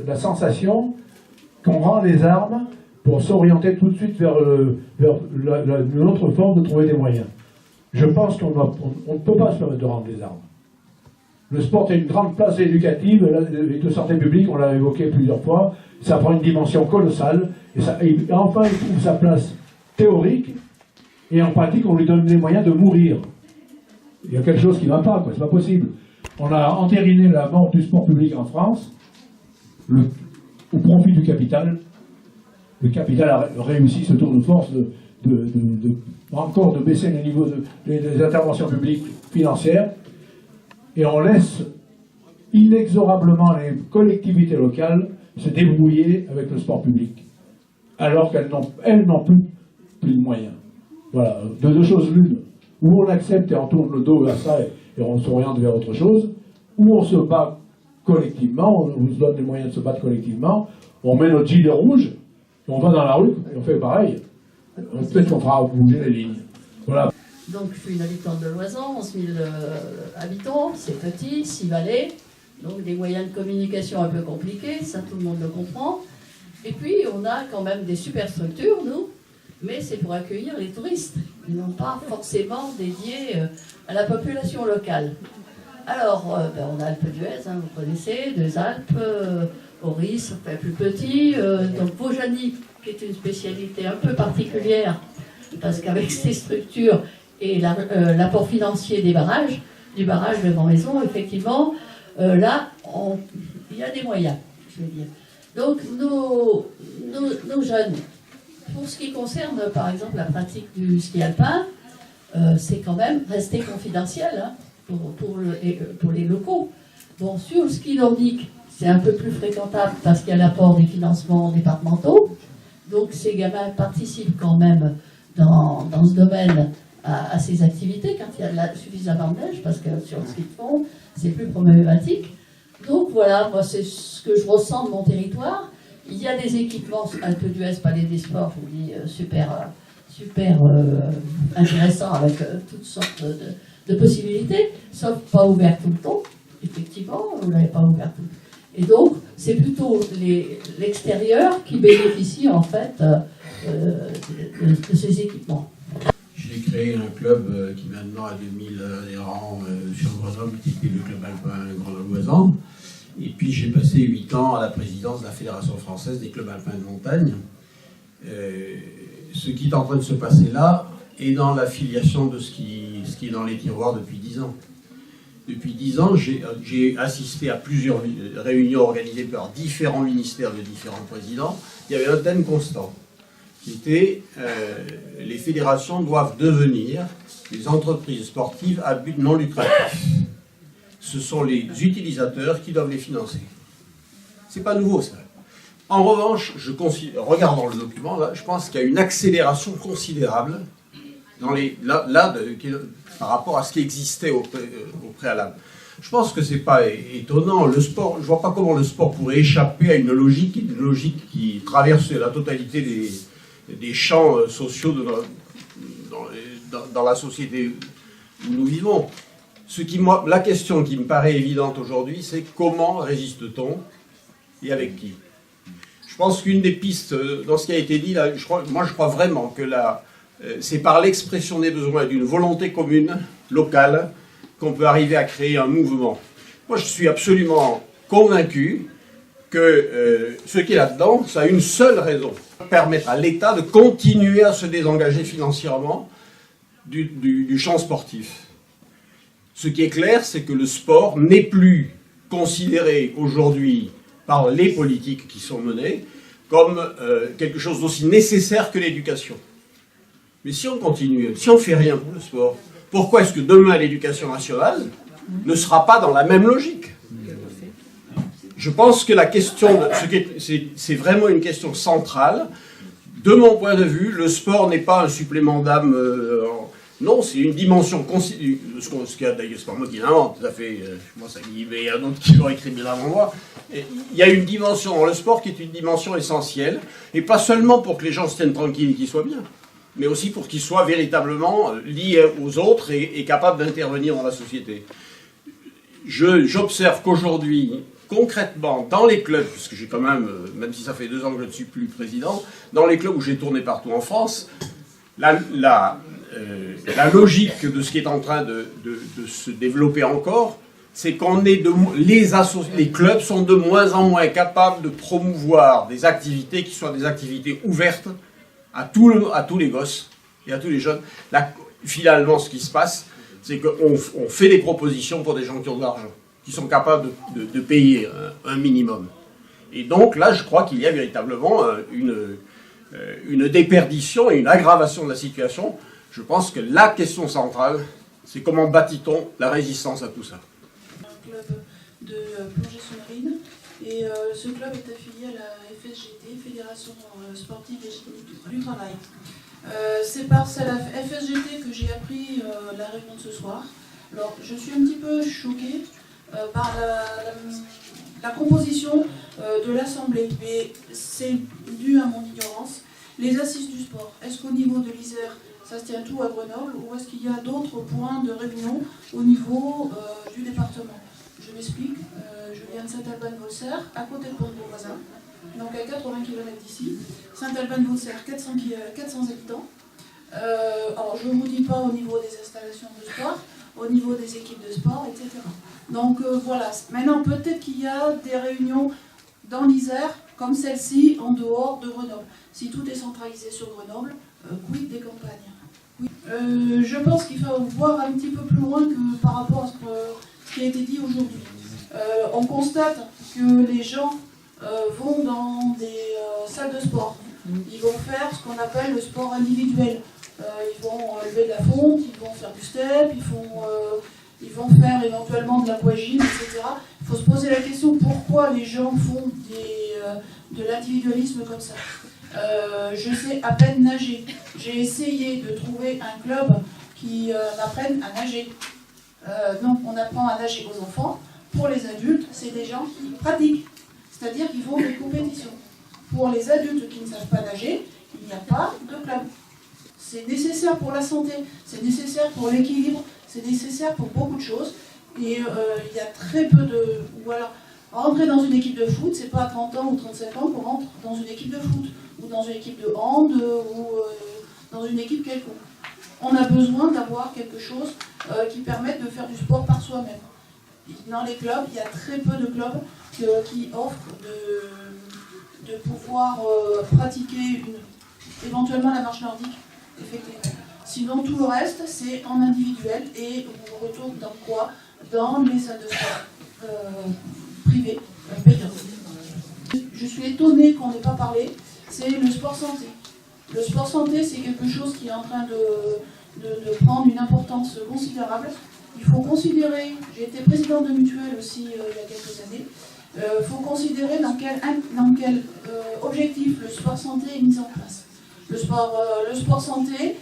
la sensation qu'on rend les armes pour s'orienter tout de suite vers une autre forme de trouver des moyens. Je pense qu'on ne peut pas se permettre de rendre les armes. Le sport a une grande place éducative, et de santé publique, on l'a évoqué plusieurs fois, ça prend une dimension colossale, et enfin il trouve sa place théorique, et en pratique on lui donne les moyens de mourir. Il y a quelque chose qui ne va pas, quoi, c'est pas possible. On a entériné la mort du sport public en France au profit du capital. Le capital a réussi ce tour de force encore de baisser le niveau des interventions publiques financières, et on laisse inexorablement les collectivités locales se débrouiller avec le sport public, alors qu'elles n'ont plus de moyens. Voilà, de deux choses l'une. Ou on accepte et on tourne le dos à ça et on s'oriente vers autre chose, ou on se bat collectivement, on se donne les moyens de se battre collectivement, on met notre gilet rouge, et on va dans la rue et on fait pareil. Peut-être qu'on fera bouger les lignes. Voilà. Donc je suis une habitante de Loisan, 11 000 habitants, c'est petit, 6 vallées, donc des moyens de communication un peu compliqués, ça tout le monde le comprend. Et puis on a quand même des superstructures, nous, mais c'est pour accueillir les touristes, ils n'ont pas forcément dédié à la population locale. Alors, on a Alpe d'Huez, hein, vous connaissez, Deux Alpes, Auris, enfin plus petit, donc Vaujany, qui est une spécialité un peu particulière, parce qu'avec ces structures et l'apport financier des barrages, du barrage de Grand-Maison, effectivement, là, il y a des moyens, je veux dire. Donc, nos jeunes, pour ce qui concerne, par exemple, la pratique du ski alpin, c'est quand même resté confidentiel hein, pour les locaux. Bon, sur le ski nordique, c'est un peu plus fréquentable parce qu'il y a l'apport des financements départementaux. Donc, ces gamins participent quand même dans ce domaine à ces activités quand il y a suffisamment de neige, parce que sur le ski de fond, c'est plus problématique. Donc voilà, moi c'est ce que je ressens de mon territoire. Il y a des équipements, Alpe d'Huez, Palais des Sports, je vous dis, super intéressants avec toutes sortes de possibilités, sauf pas ouvert tout le temps. Effectivement, vous n'avez pas ouvert tout le temps. Et donc, c'est plutôt l'extérieur qui bénéficie en fait de ces équipements. J'ai créé un club qui maintenant a 2000 adhérents sur Grenoble, qui était le club alpin Grenoble-Loisan. Et puis j'ai passé 8 ans à la présidence de la Fédération française des clubs alpins de montagne. Ce qui est en train de se passer là est dans l'affiliation de ce qui est dans les tiroirs depuis 10 ans. Depuis 10 ans, j'ai assisté à plusieurs réunions organisées par différents ministères de différents présidents. Il y avait un thème constant, qui était les fédérations doivent devenir des entreprises sportives à but non lucratif. Ce sont les utilisateurs qui doivent les financer. C'est pas nouveau, ça. En revanche, regardant le document, là, je pense qu'il y a une accélération considérable par rapport à ce qui existait au préalable. Je pense que c'est pas étonnant. Le sport, je vois pas comment le sport pourrait échapper à une logique qui traverse la totalité des champs sociaux dans la société où nous vivons. La question qui me paraît évidente aujourd'hui, c'est comment résiste-t-on et avec qui? Je pense qu'une des pistes dans ce qui a été dit, là, je crois vraiment que c'est par l'expression des besoins d'une volonté commune, locale, qu'on peut arriver à créer un mouvement. Moi, je suis absolument convaincu que ce qui est là-dedans, ça a une seule raison: permettre à l'État de continuer à se désengager financièrement du champ sportif. Ce qui est clair, c'est que le sport n'est plus considéré aujourd'hui par les politiques qui sont menées comme quelque chose d'aussi nécessaire que l'éducation. Mais si on continue, si on ne fait rien pour le sport, pourquoi est-ce que demain l'éducation nationale ne sera pas dans la même logique? Je pense que la question, c'est vraiment une question centrale. De mon point de vue, le sport n'est pas un supplément d'âme. Non, c'est une dimension considérable. Ce qu'il y a d'ailleurs, c'est pas moi qui l'invente, ça fait. Moi, ça dit, mais il y a un autre qui l'aurait écrit bien avant moi. Et il y a une dimension dans le sport qui est une dimension essentielle, et pas seulement pour que les gens se tiennent tranquilles et qu'ils soient bien, mais aussi pour qu'ils soient véritablement liés aux autres et capables d'intervenir dans la société. J'observe qu'aujourd'hui, concrètement, dans les clubs, puisque j'ai quand même si ça fait 2 ans que je ne suis plus président, dans les clubs où j'ai tourné partout en France, la logique de ce qui est en train de se développer encore, c'est qu'on est les clubs sont de moins en moins capables de promouvoir des activités qui soient des activités ouvertes à tous les gosses et à tous les jeunes. Là, finalement, ce qui se passe, C'est qu'on fait des propositions pour des gens qui ont de l'argent, qui sont capables de payer un minimum. Et donc là, je crois qu'il y a véritablement une déperdition et une aggravation de la situation. Je pense que la question centrale, c'est comment bâtit-on la résistance à tout ça. Un club de plongée sous-marine, et ce club est affilié à la FSGT, Fédération Sportive et Génie du Travail. C'est par la FSGT que j'ai appris la réunion de ce soir. Alors, je suis un petit peu choquée par la composition de l'Assemblée, mais c'est dû à mon ignorance. Les assises du sport, est-ce qu'au niveau de l'Isère, ça se tient tout à Grenoble, ou est-ce qu'il y a d'autres points de réunion au niveau du département? Je m'explique, je viens de Saint-Alban-de-Volserre, à côté de Pont-de-Beauvoisin, donc à 80 km d'ici. Saint-Alban-de-Volserre, 400 habitants. Alors je ne vous dis pas au niveau des installations de sport, au niveau des équipes de sport, etc. Donc voilà, maintenant peut-être qu'il y a des réunions dans l'Isère, comme celle-ci, en dehors de Grenoble. Si tout est centralisé sur Grenoble, quid des campagnes? Je pense qu'il faut voir un petit peu plus loin que par rapport à ce qui a été dit aujourd'hui. On constate que les gens vont dans des salles de sport. Ils vont faire ce qu'on appelle le sport individuel. Ils vont lever de la fonte, ils vont faire du step, ils vont faire éventuellement de l'aquagym, etc. Il faut se poser la question pourquoi les gens font de l'individualisme comme ça. Je sais à peine nager. J'ai essayé de trouver un club qui m'apprenne à nager. Donc on apprend à nager aux enfants. Pour les adultes, c'est des gens qui pratiquent, c'est-à-dire qu'ils font des compétitions. Pour les adultes qui ne savent pas nager, il n'y a pas de club. C'est nécessaire pour la santé, c'est nécessaire pour l'équilibre, c'est nécessaire pour beaucoup de choses. Et il y a très peu de... Ou alors, rentrer dans une équipe de foot, c'est pas à 30 ans ou 35 ans qu'on rentre dans une équipe de foot, ou dans une équipe de hand, ou dans une équipe quelconque. On a besoin d'avoir quelque chose qui permette de faire du sport par soi-même. Dans les clubs, il y a très peu de clubs qui offrent de pouvoir pratiquer éventuellement la marche nordique, effectivement. Sinon, tout le reste, c'est en individuel et on retourne dans quoi? Dans les salles de sport privées, payantes. Je suis étonnée qu'on n'ait pas parlé, c'est le sport santé. Le sport santé, c'est quelque chose qui est en train de prendre une importance considérable. Il faut considérer, j'ai été présidente de mutuelle aussi il y a quelques années, il faut considérer dans quel objectif le sport santé est mis en place. Le sport santé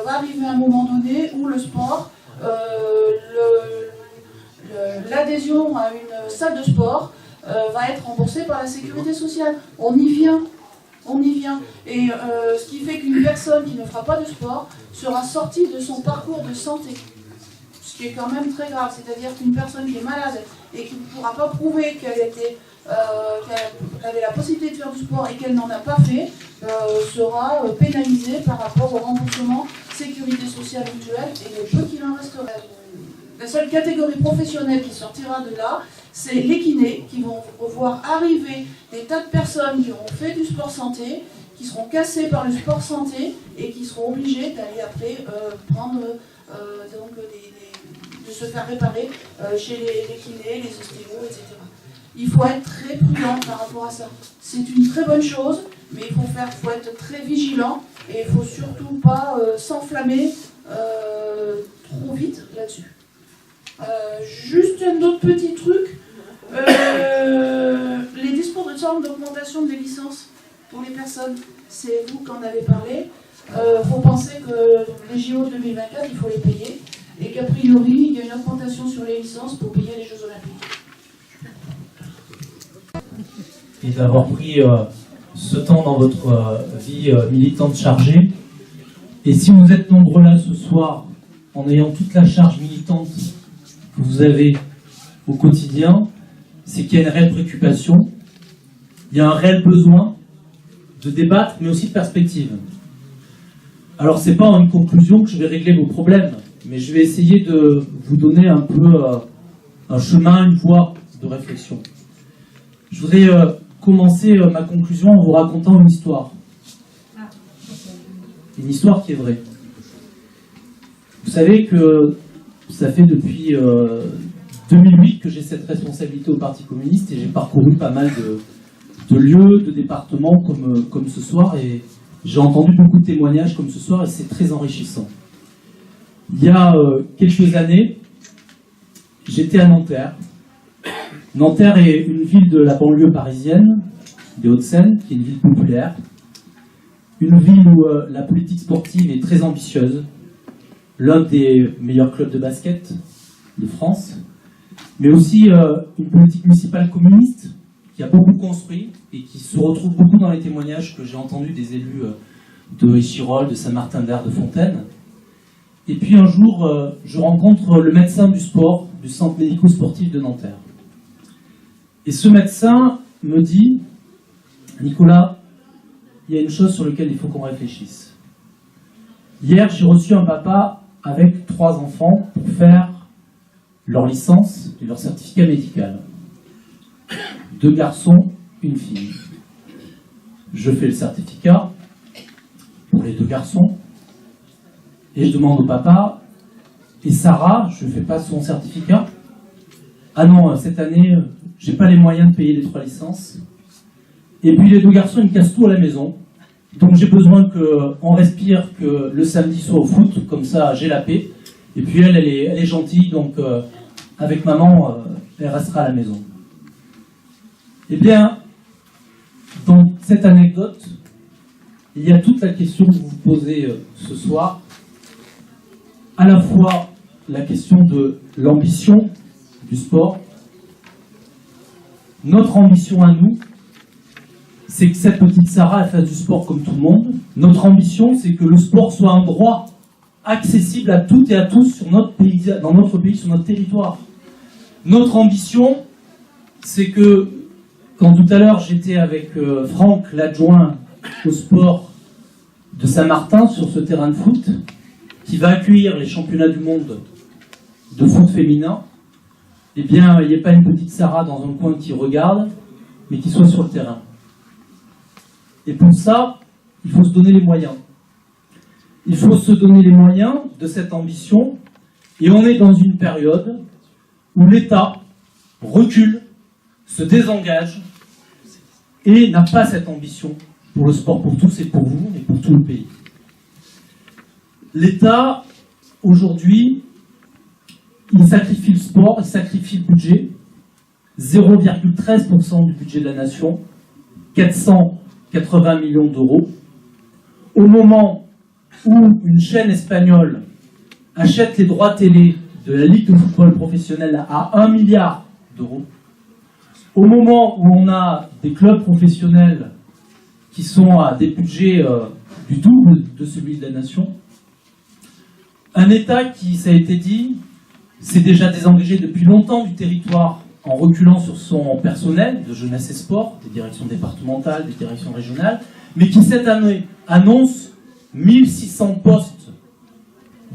va arriver à un moment donné où le sport, l'adhésion à une salle de sport va être remboursée par la sécurité sociale. On y vient. Et ce qui fait qu'une personne qui ne fera pas de sport sera sortie de son parcours de santé. Ce qui est quand même très grave, c'est-à-dire qu'une personne qui est malade et qui ne pourra pas prouver qu'elle avait la possibilité de faire du sport et qu'elle n'en a pas fait, sera pénalisée par rapport au remboursement sécurité sociale mutuelle et le peu qu'il en restera. La seule catégorie professionnelle qui sortira de là, c'est les kinés qui vont voir arriver des tas de personnes qui ont fait du sport santé, qui seront cassées par le sport santé et qui seront obligées d'aller après prendre de se faire réparer chez les kinés, les ostéos, etc. Il faut être très prudent par rapport à ça. C'est une très bonne chose, mais il faut être très vigilant et il ne faut surtout pas s'enflammer trop vite là-dessus. Juste un autre petit truc, les dispositions d'augmentation des licences pour les personnes, c'est vous qui en avez parlé. Faut penser que les JO 2024, il faut les payer et qu'a priori, il y a une augmentation sur les licences pour payer les Jeux Olympiques. Et d'avoir pris ce temps dans votre vie militante chargée. Et si vous êtes nombreux là ce soir, en ayant toute la charge militante que vous avez au quotidien, c'est qu'il y a une réelle préoccupation, il y a un réel besoin de débattre, mais aussi de perspective. Alors, c'est pas en une conclusion que je vais régler vos problèmes, mais je vais essayer de vous donner un peu un chemin, une voie de réflexion. Je voudrais commencer ma conclusion en vous racontant une histoire. Une histoire qui est vraie. Vous savez que ça fait depuis 2008 que j'ai cette responsabilité au Parti communiste et j'ai parcouru pas mal de lieux, de départements comme ce soir, et j'ai entendu beaucoup de témoignages comme ce soir et c'est très enrichissant. Il y a quelques années, j'étais à Nanterre. Nanterre est une ville de la banlieue parisienne, des Hauts-de-Seine, qui est une ville populaire. Une ville où la politique sportive est très ambitieuse. L'un des meilleurs clubs de basket de France. Mais aussi une politique municipale communiste qui a beaucoup construit et qui se retrouve beaucoup dans les témoignages que j'ai entendus des élus de Échirolles, de Saint-Martin-d'Hères, de Fontaine. Et puis un jour, je rencontre le médecin du sport du centre médico-sportif de Nanterre. Et ce médecin me dit, Nicolas, il y a une chose sur laquelle il faut qu'on réfléchisse. Hier, j'ai reçu un papa avec 3 enfants pour faire leur licence et leur certificat médical. 2 garçons, 1 fille. Je fais le certificat pour les 2 garçons et je demande au papa, et Sarah, je ne fais pas son certificat. Ah non, cette année, j'ai pas les moyens de payer les 3 licences. Et puis les 2 garçons, ils me cassent tout à la maison. Donc j'ai besoin qu'on respire, que le samedi soit au foot, comme ça j'ai la paix. Et puis elle est gentille, donc avec maman, elle restera à la maison. Eh bien, dans cette anecdote, il y a toute la question que vous vous posez ce soir. À la fois la question de l'ambition du sport. Notre ambition à nous, c'est que cette petite Sarah elle fasse du sport comme tout le monde. Notre ambition, c'est que le sport soit un droit accessible à toutes et à tous sur notre pays, dans notre pays, sur notre territoire. Notre ambition, c'est que, quand tout à l'heure j'étais avec Franck, l'adjoint au sport de Saint-Martin, sur ce terrain de foot, qui va accueillir les championnats du monde de foot féminin, eh bien, il n'y ait pas une petite Sarah dans un coin qui regarde, mais qui soit sur le terrain. Et pour ça, il faut se donner les moyens. Il faut se donner les moyens de cette ambition, et on est dans une période où l'État recule, se désengage, et n'a pas cette ambition pour le sport pour tous et pour vous et pour tout le pays. L'État, aujourd'hui, il sacrifie le sport, il sacrifie le budget, 0,13% du budget de la nation, 480 millions d'euros, au moment où une chaîne espagnole achète les droits télé de la Ligue de football professionnel à 1 milliard d'euros, au moment où on a des clubs professionnels qui sont à des budgets du double de celui de la nation, un État qui, ça a été dit, s'est déjà désengagé depuis longtemps du territoire en reculant sur son personnel de jeunesse et sport, des directions départementales, des directions régionales, mais qui cette année annonce 1600 postes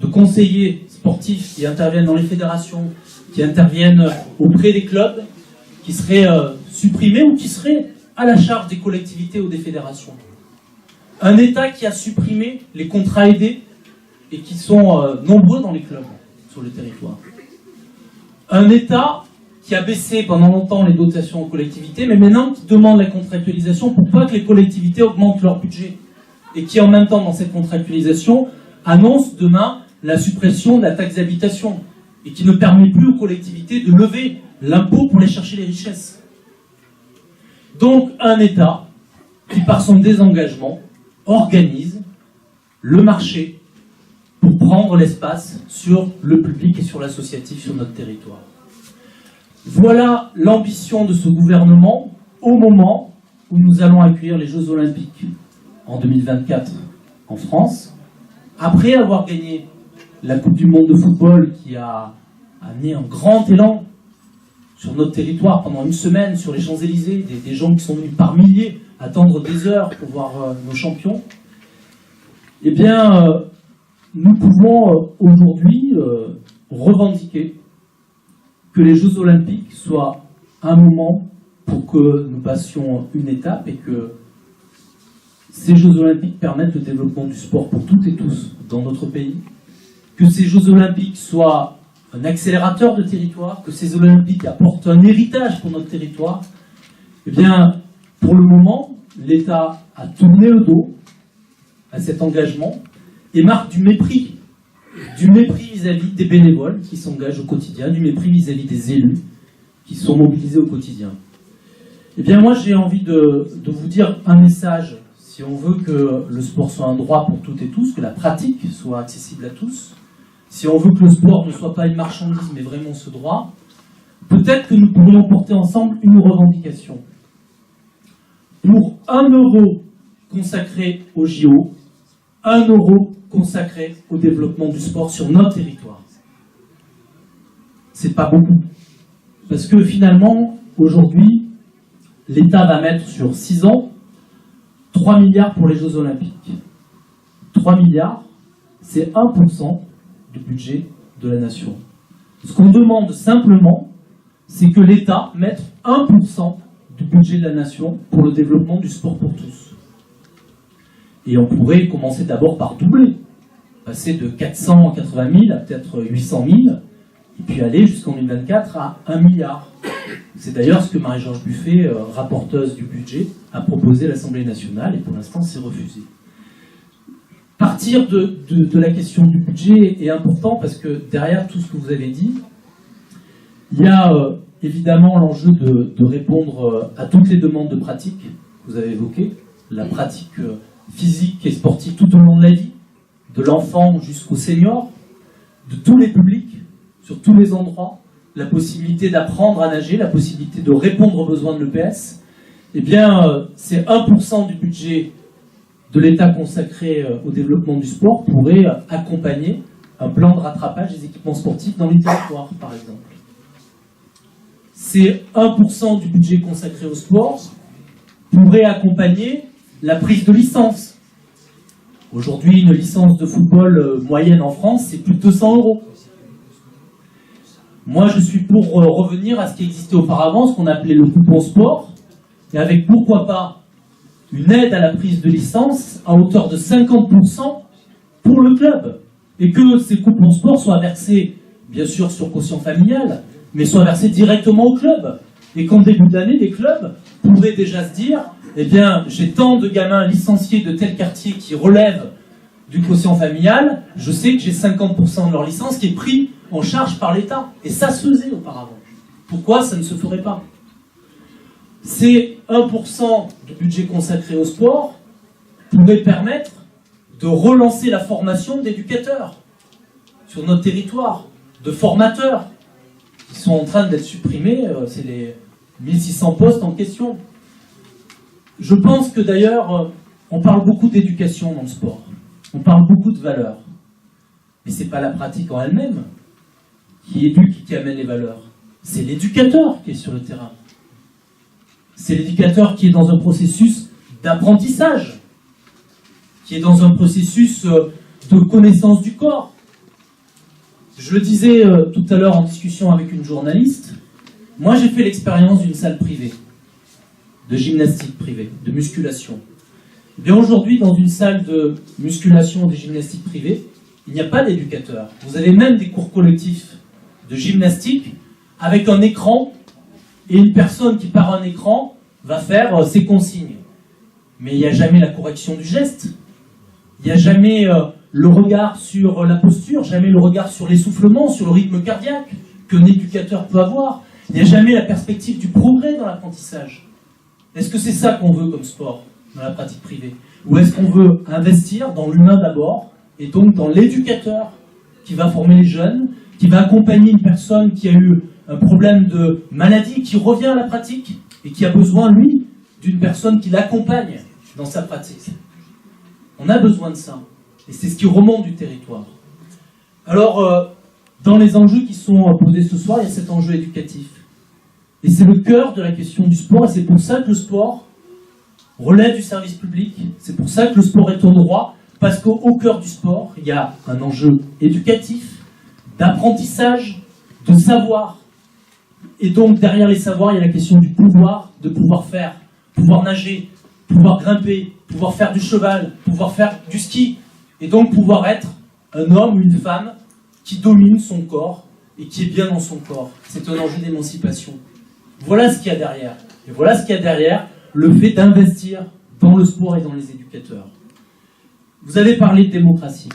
de conseillers sportifs qui interviennent dans les fédérations, qui interviennent auprès des clubs, qui seraient supprimés ou qui seraient à la charge des collectivités ou des fédérations. Un État qui a supprimé les contrats aidés et qui sont nombreux dans les clubs sur le territoire. Un État qui a baissé pendant longtemps les dotations aux collectivités, mais maintenant qui demande la contractualisation pour pas que les collectivités augmentent leur budget. Et qui en même temps, dans cette contractualisation, annonce demain la suppression de la taxe d'habitation. Et qui ne permet plus aux collectivités de lever l'impôt pour aller chercher les richesses. Donc un État qui, par son désengagement, organise le marché pour prendre l'espace sur le public et sur l'associatif sur notre territoire. Voilà l'ambition de ce gouvernement au moment où nous allons accueillir les Jeux Olympiques en 2024 en France, après avoir gagné la Coupe du Monde de football qui a amené un grand élan sur notre territoire pendant une semaine, sur les Champs-Élysées, des gens qui sont venus par milliers attendre des heures pour voir nos champions. Eh bien, nous pouvons aujourd'hui revendiquer que les Jeux Olympiques soient un moment pour que nous passions une étape et que ces Jeux Olympiques permettent le développement du sport pour toutes et tous dans notre pays, que ces Jeux Olympiques soient un accélérateur de territoire, que ces Olympiques apportent un héritage pour notre territoire, eh bien, pour le moment, l'État a tourné le dos à cet engagement et marque du mépris vis-à-vis des bénévoles qui s'engagent au quotidien, du mépris vis-à-vis des élus qui sont mobilisés au quotidien. Eh bien, moi, j'ai envie de vous dire un message. Si on veut que le sport soit un droit pour toutes et tous, que la pratique soit accessible à tous, si on veut que le sport ne soit pas une marchandise, mais vraiment ce droit, peut-être que nous pourrions porter ensemble une revendication. Pour 1 euro consacré au JO, 1 euro consacré au développement du sport sur notre territoire. C'est pas beaucoup. Parce que finalement, aujourd'hui, l'État va mettre sur 6 ans 3 milliards pour les Jeux Olympiques. 3 milliards, c'est 1% du budget de la nation. Ce qu'on demande simplement, c'est que l'État mette 1% du budget de la nation pour le développement du sport pour tous. Et on pourrait commencer d'abord par doubler, passer de 480 000 à peut-être 800 000, et puis aller jusqu'en 2024 à 1 milliard. C'est d'ailleurs ce que Marie-Georges Buffet, rapporteuse du budget, a proposé à l'Assemblée nationale, et pour l'instant c'est refusé. Partir de la question du budget est important parce que derrière tout ce que vous avez dit, il y a évidemment l'enjeu de répondre à toutes les demandes de pratique que vous avez évoquées, la pratique physique et sportive tout au long de la vie, de l'enfant jusqu'au senior, de tous les publics, sur tous les endroits, la possibilité d'apprendre à nager, la possibilité de répondre aux besoins de l'EPS, eh bien, c'est 1% du budget de l'État consacré au développement du sport pourrait accompagner un plan de rattrapage des équipements sportifs dans les territoires, par exemple. Ces 1% du budget consacré au sport pourrait accompagner la prise de licence. Aujourd'hui, une licence de football moyenne en France, c'est plus de 200 €. Moi, je suis pour revenir à ce qui existait auparavant, ce qu'on appelait le coupon sport, et avec pourquoi pas une aide à la prise de licence à hauteur de 50% pour le club. Et que ces coupons sport soient versés, bien sûr, sur quotient familial, mais soient versés directement au club. Et qu'en début d'année, les clubs pourraient déjà se dire, eh bien, j'ai tant de gamins licenciés de tel quartier qui relèvent du quotient familial, je sais que j'ai 50% de leur licence qui est pris en charge par l'État. Et ça se faisait auparavant. Pourquoi ça ne se ferait pas? Ces 1% du budget consacré au sport pourrait permettre de relancer la formation d'éducateurs sur notre territoire, de formateurs qui sont en train d'être supprimés, c'est les 1600 postes en question. Je pense que d'ailleurs, on parle beaucoup d'éducation dans le sport, on parle beaucoup de valeurs, mais ce n'est pas la pratique en elle-même qui éduque, qui amène les valeurs, c'est l'éducateur qui est sur le terrain. C'est l'éducateur qui est dans un processus d'apprentissage, qui est dans un processus de connaissance du corps. Je le disais tout à l'heure en discussion avec une journaliste, moi j'ai fait l'expérience d'une salle privée, de gymnastique privée, de musculation. Et bien aujourd'hui, dans une salle de musculation ou de gymnastique privée, il n'y a pas d'éducateur. Vous avez même des cours collectifs de gymnastique avec un écran et une personne qui, par un écran, va faire ses consignes. Mais il n'y a jamais la correction du geste. Il n'y a jamais le regard sur la posture, jamais le regard sur l'essoufflement, sur le rythme cardiaque qu'un éducateur peut avoir. Il n'y a jamais la perspective du progrès dans l'apprentissage. Est-ce que c'est ça qu'on veut comme sport dans la pratique privée? Ou est-ce qu'on veut investir dans l'humain d'abord, et donc dans l'éducateur qui va former les jeunes, qui va accompagner une personne qui a eu un problème de maladie, qui revient à la pratique, et qui a besoin, lui, d'une personne qui l'accompagne dans sa pratique. On a besoin de ça. Et c'est ce qui remonte du territoire. Alors, dans les enjeux qui sont posés ce soir, il y a cet enjeu éducatif. Et c'est le cœur de la question du sport, et c'est pour ça que le sport relève du service public, c'est pour ça que le sport est un droit, parce qu'au cœur du sport, il y a un enjeu éducatif, d'apprentissage, de savoir. Et donc, derrière les savoirs, il y a la question du pouvoir, de pouvoir faire, pouvoir nager, pouvoir grimper, pouvoir faire du cheval, pouvoir faire du ski, et donc pouvoir être un homme ou une femme qui domine son corps et qui est bien dans son corps. C'est un enjeu d'émancipation. Voilà ce qu'il y a derrière. Et voilà ce qu'il y a derrière le fait d'investir dans le sport et dans les éducateurs. Vous avez parlé de démocratie.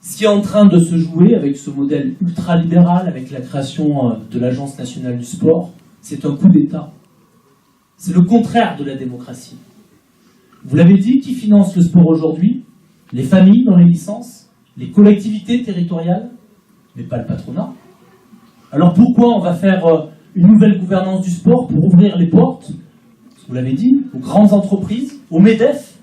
Ce qui est en train de se jouer avec ce modèle ultralibéral, avec la création de l'Agence nationale du sport, c'est un coup d'État. C'est le contraire de la démocratie. Vous l'avez dit, qui finance le sport aujourd'hui? Les familles dans les licences, les collectivités territoriales, mais pas le patronat. Alors pourquoi on va faire une nouvelle gouvernance du sport pour ouvrir les portes, vous l'avez dit, aux grandes entreprises, aux MEDEF,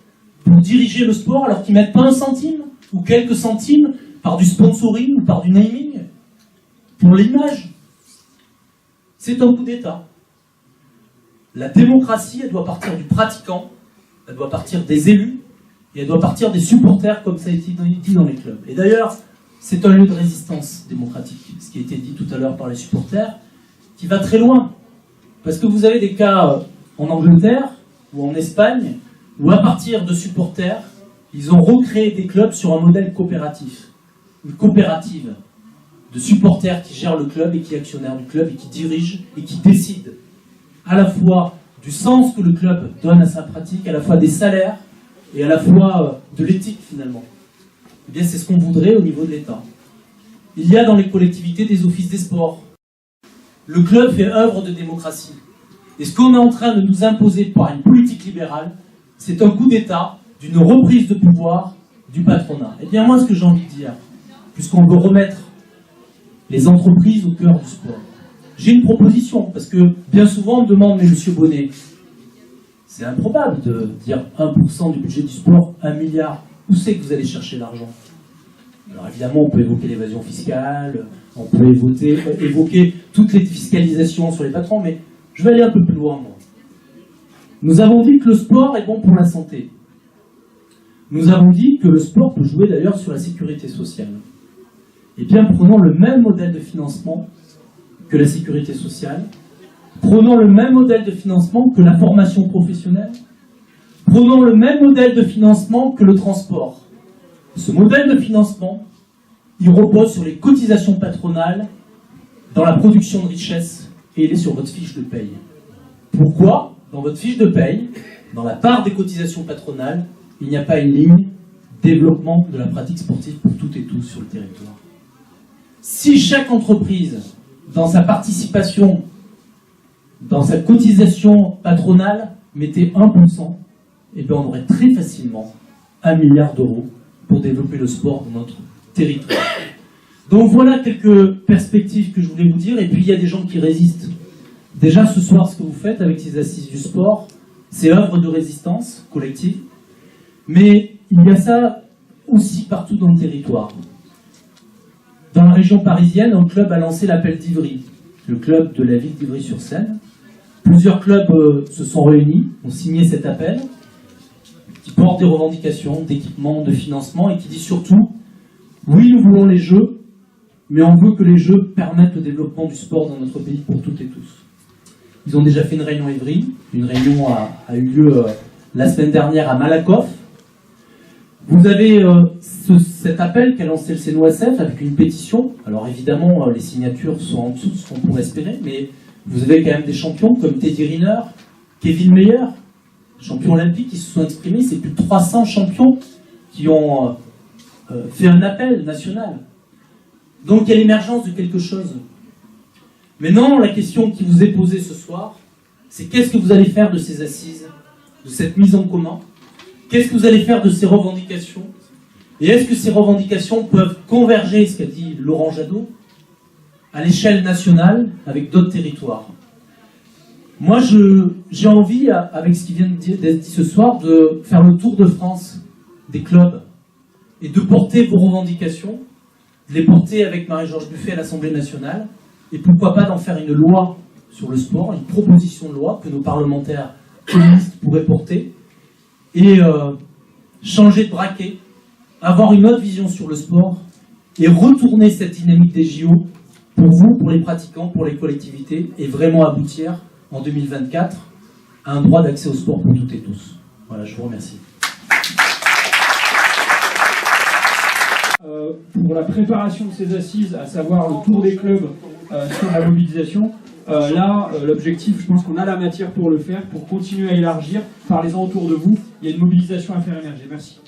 pour diriger le sport alors qu'ils ne mettent pas un centime ou quelques centimes par du sponsoring ou par du naming pour l'image? C'est un coup d'État. La démocratie, elle doit partir du pratiquant, elle doit partir des élus et elle doit partir des supporters, comme ça a été dit dans les clubs. Et d'ailleurs, c'est un lieu de résistance démocratique, ce qui a été dit tout à l'heure par les supporters, qui va très loin. Parce que vous avez des cas en Angleterre ou en Espagne où à partir de supporters, ils ont recréé des clubs sur un modèle coopératif. Une coopérative de supporters qui gèrent le club et qui est actionnaire du club et qui dirige et qui décide à la fois du sens que le club donne à sa pratique, à la fois des salaires et à la fois de l'éthique finalement. Eh bien, c'est ce qu'on voudrait au niveau de l'État. Il y a dans les collectivités des offices des sports. Le club fait œuvre de démocratie. Et ce qu'on est en train de nous imposer par une politique libérale, c'est un coup d'État d'une reprise de pouvoir du patronat. Eh bien, moi, ce que j'ai envie de dire, puisqu'on veut remettre les entreprises au cœur du sport, j'ai une proposition, parce que bien souvent on me demande, mais monsieur Bonnet, c'est improbable de dire 1% du budget du sport, 1 milliard, où c'est que vous allez chercher l'argent? Alors évidemment, on peut évoquer l'évasion fiscale, on peut évoquer toutes les fiscalisations sur les patrons, mais je vais aller un peu plus loin, moi. Nous avons dit que le sport est bon pour la santé. Nous avons dit que le sport peut jouer d'ailleurs sur la sécurité sociale. Eh bien, prenons le même modèle de financement que la sécurité sociale, prenons le même modèle de financement que la formation professionnelle, prenons le même modèle de financement que le transport. Ce modèle de financement, il repose sur les cotisations patronales dans la production de richesse et il est sur votre fiche de paye. Pourquoi, dans votre fiche de paye, dans la part des cotisations patronales, il n'y a pas une ligne développement de la pratique sportive pour toutes et tous sur le territoire? Si chaque entreprise, dans sa participation, dans sa cotisation patronale, mettait 1%, eh bien on aurait très facilement 1 milliard d'euros pour développer le sport dans notre territoire. Donc voilà quelques perspectives que je voulais vous dire, et puis il y a des gens qui résistent. Déjà ce soir, ce que vous faites avec ces assises du sport, c'est œuvre de résistance collective, mais il y a ça aussi partout dans le territoire. Dans la région parisienne, un club a lancé l'appel d'Ivry, le club de la ville d'Ivry-sur-Seine. Plusieurs clubs se sont réunis, ont signé cet appel, qui porte des revendications d'équipement, de financement, et qui dit surtout, oui, nous voulons les Jeux, mais on veut que les Jeux permettent le développement du sport dans notre pays pour toutes et tous. Ils ont déjà fait une réunion à Ivry, une réunion a eu lieu la semaine dernière à Malakoff. Vous avez cet appel qu'a lancé le CNOSF avec une pétition. Alors évidemment, les signatures sont en dessous de ce qu'on pourrait espérer, mais vous avez quand même des champions comme Teddy Riner, Kevin Meyer, champions olympiques qui se sont exprimés. C'est plus de 300 champions qui ont fait un appel national. Donc il y a l'émergence de quelque chose. Mais non, la question qui vous est posée ce soir, c'est qu'est-ce que vous allez faire de ces assises, de cette mise en commun? Qu'est-ce que vous allez faire de ces revendications? Et est-ce que ces revendications peuvent converger, ce qu'a dit Laurent Jadot, à l'échelle nationale avec d'autres territoires? Moi, j'ai envie, avec ce qui vient d'être dit ce soir, de faire le tour de France des clubs et de porter vos revendications, de les porter avec Marie-Georges Buffet à l'Assemblée nationale, et pourquoi pas d'en faire une loi sur le sport, une proposition de loi que nos parlementaires communistes pourraient porter, et changer de braquet, avoir une autre vision sur le sport, et retourner cette dynamique des JO pour vous, pour les pratiquants, pour les collectivités, et vraiment aboutir en 2024 à un droit d'accès au sport pour toutes et tous. Voilà, je vous remercie. pour la préparation de ces assises, à savoir le tour des clubs sur la mobilisation. Là, l'objectif, je pense qu'on a la matière pour le faire, pour continuer à élargir. Parlez-en autour de vous. Il y a une mobilisation à faire émerger. Merci.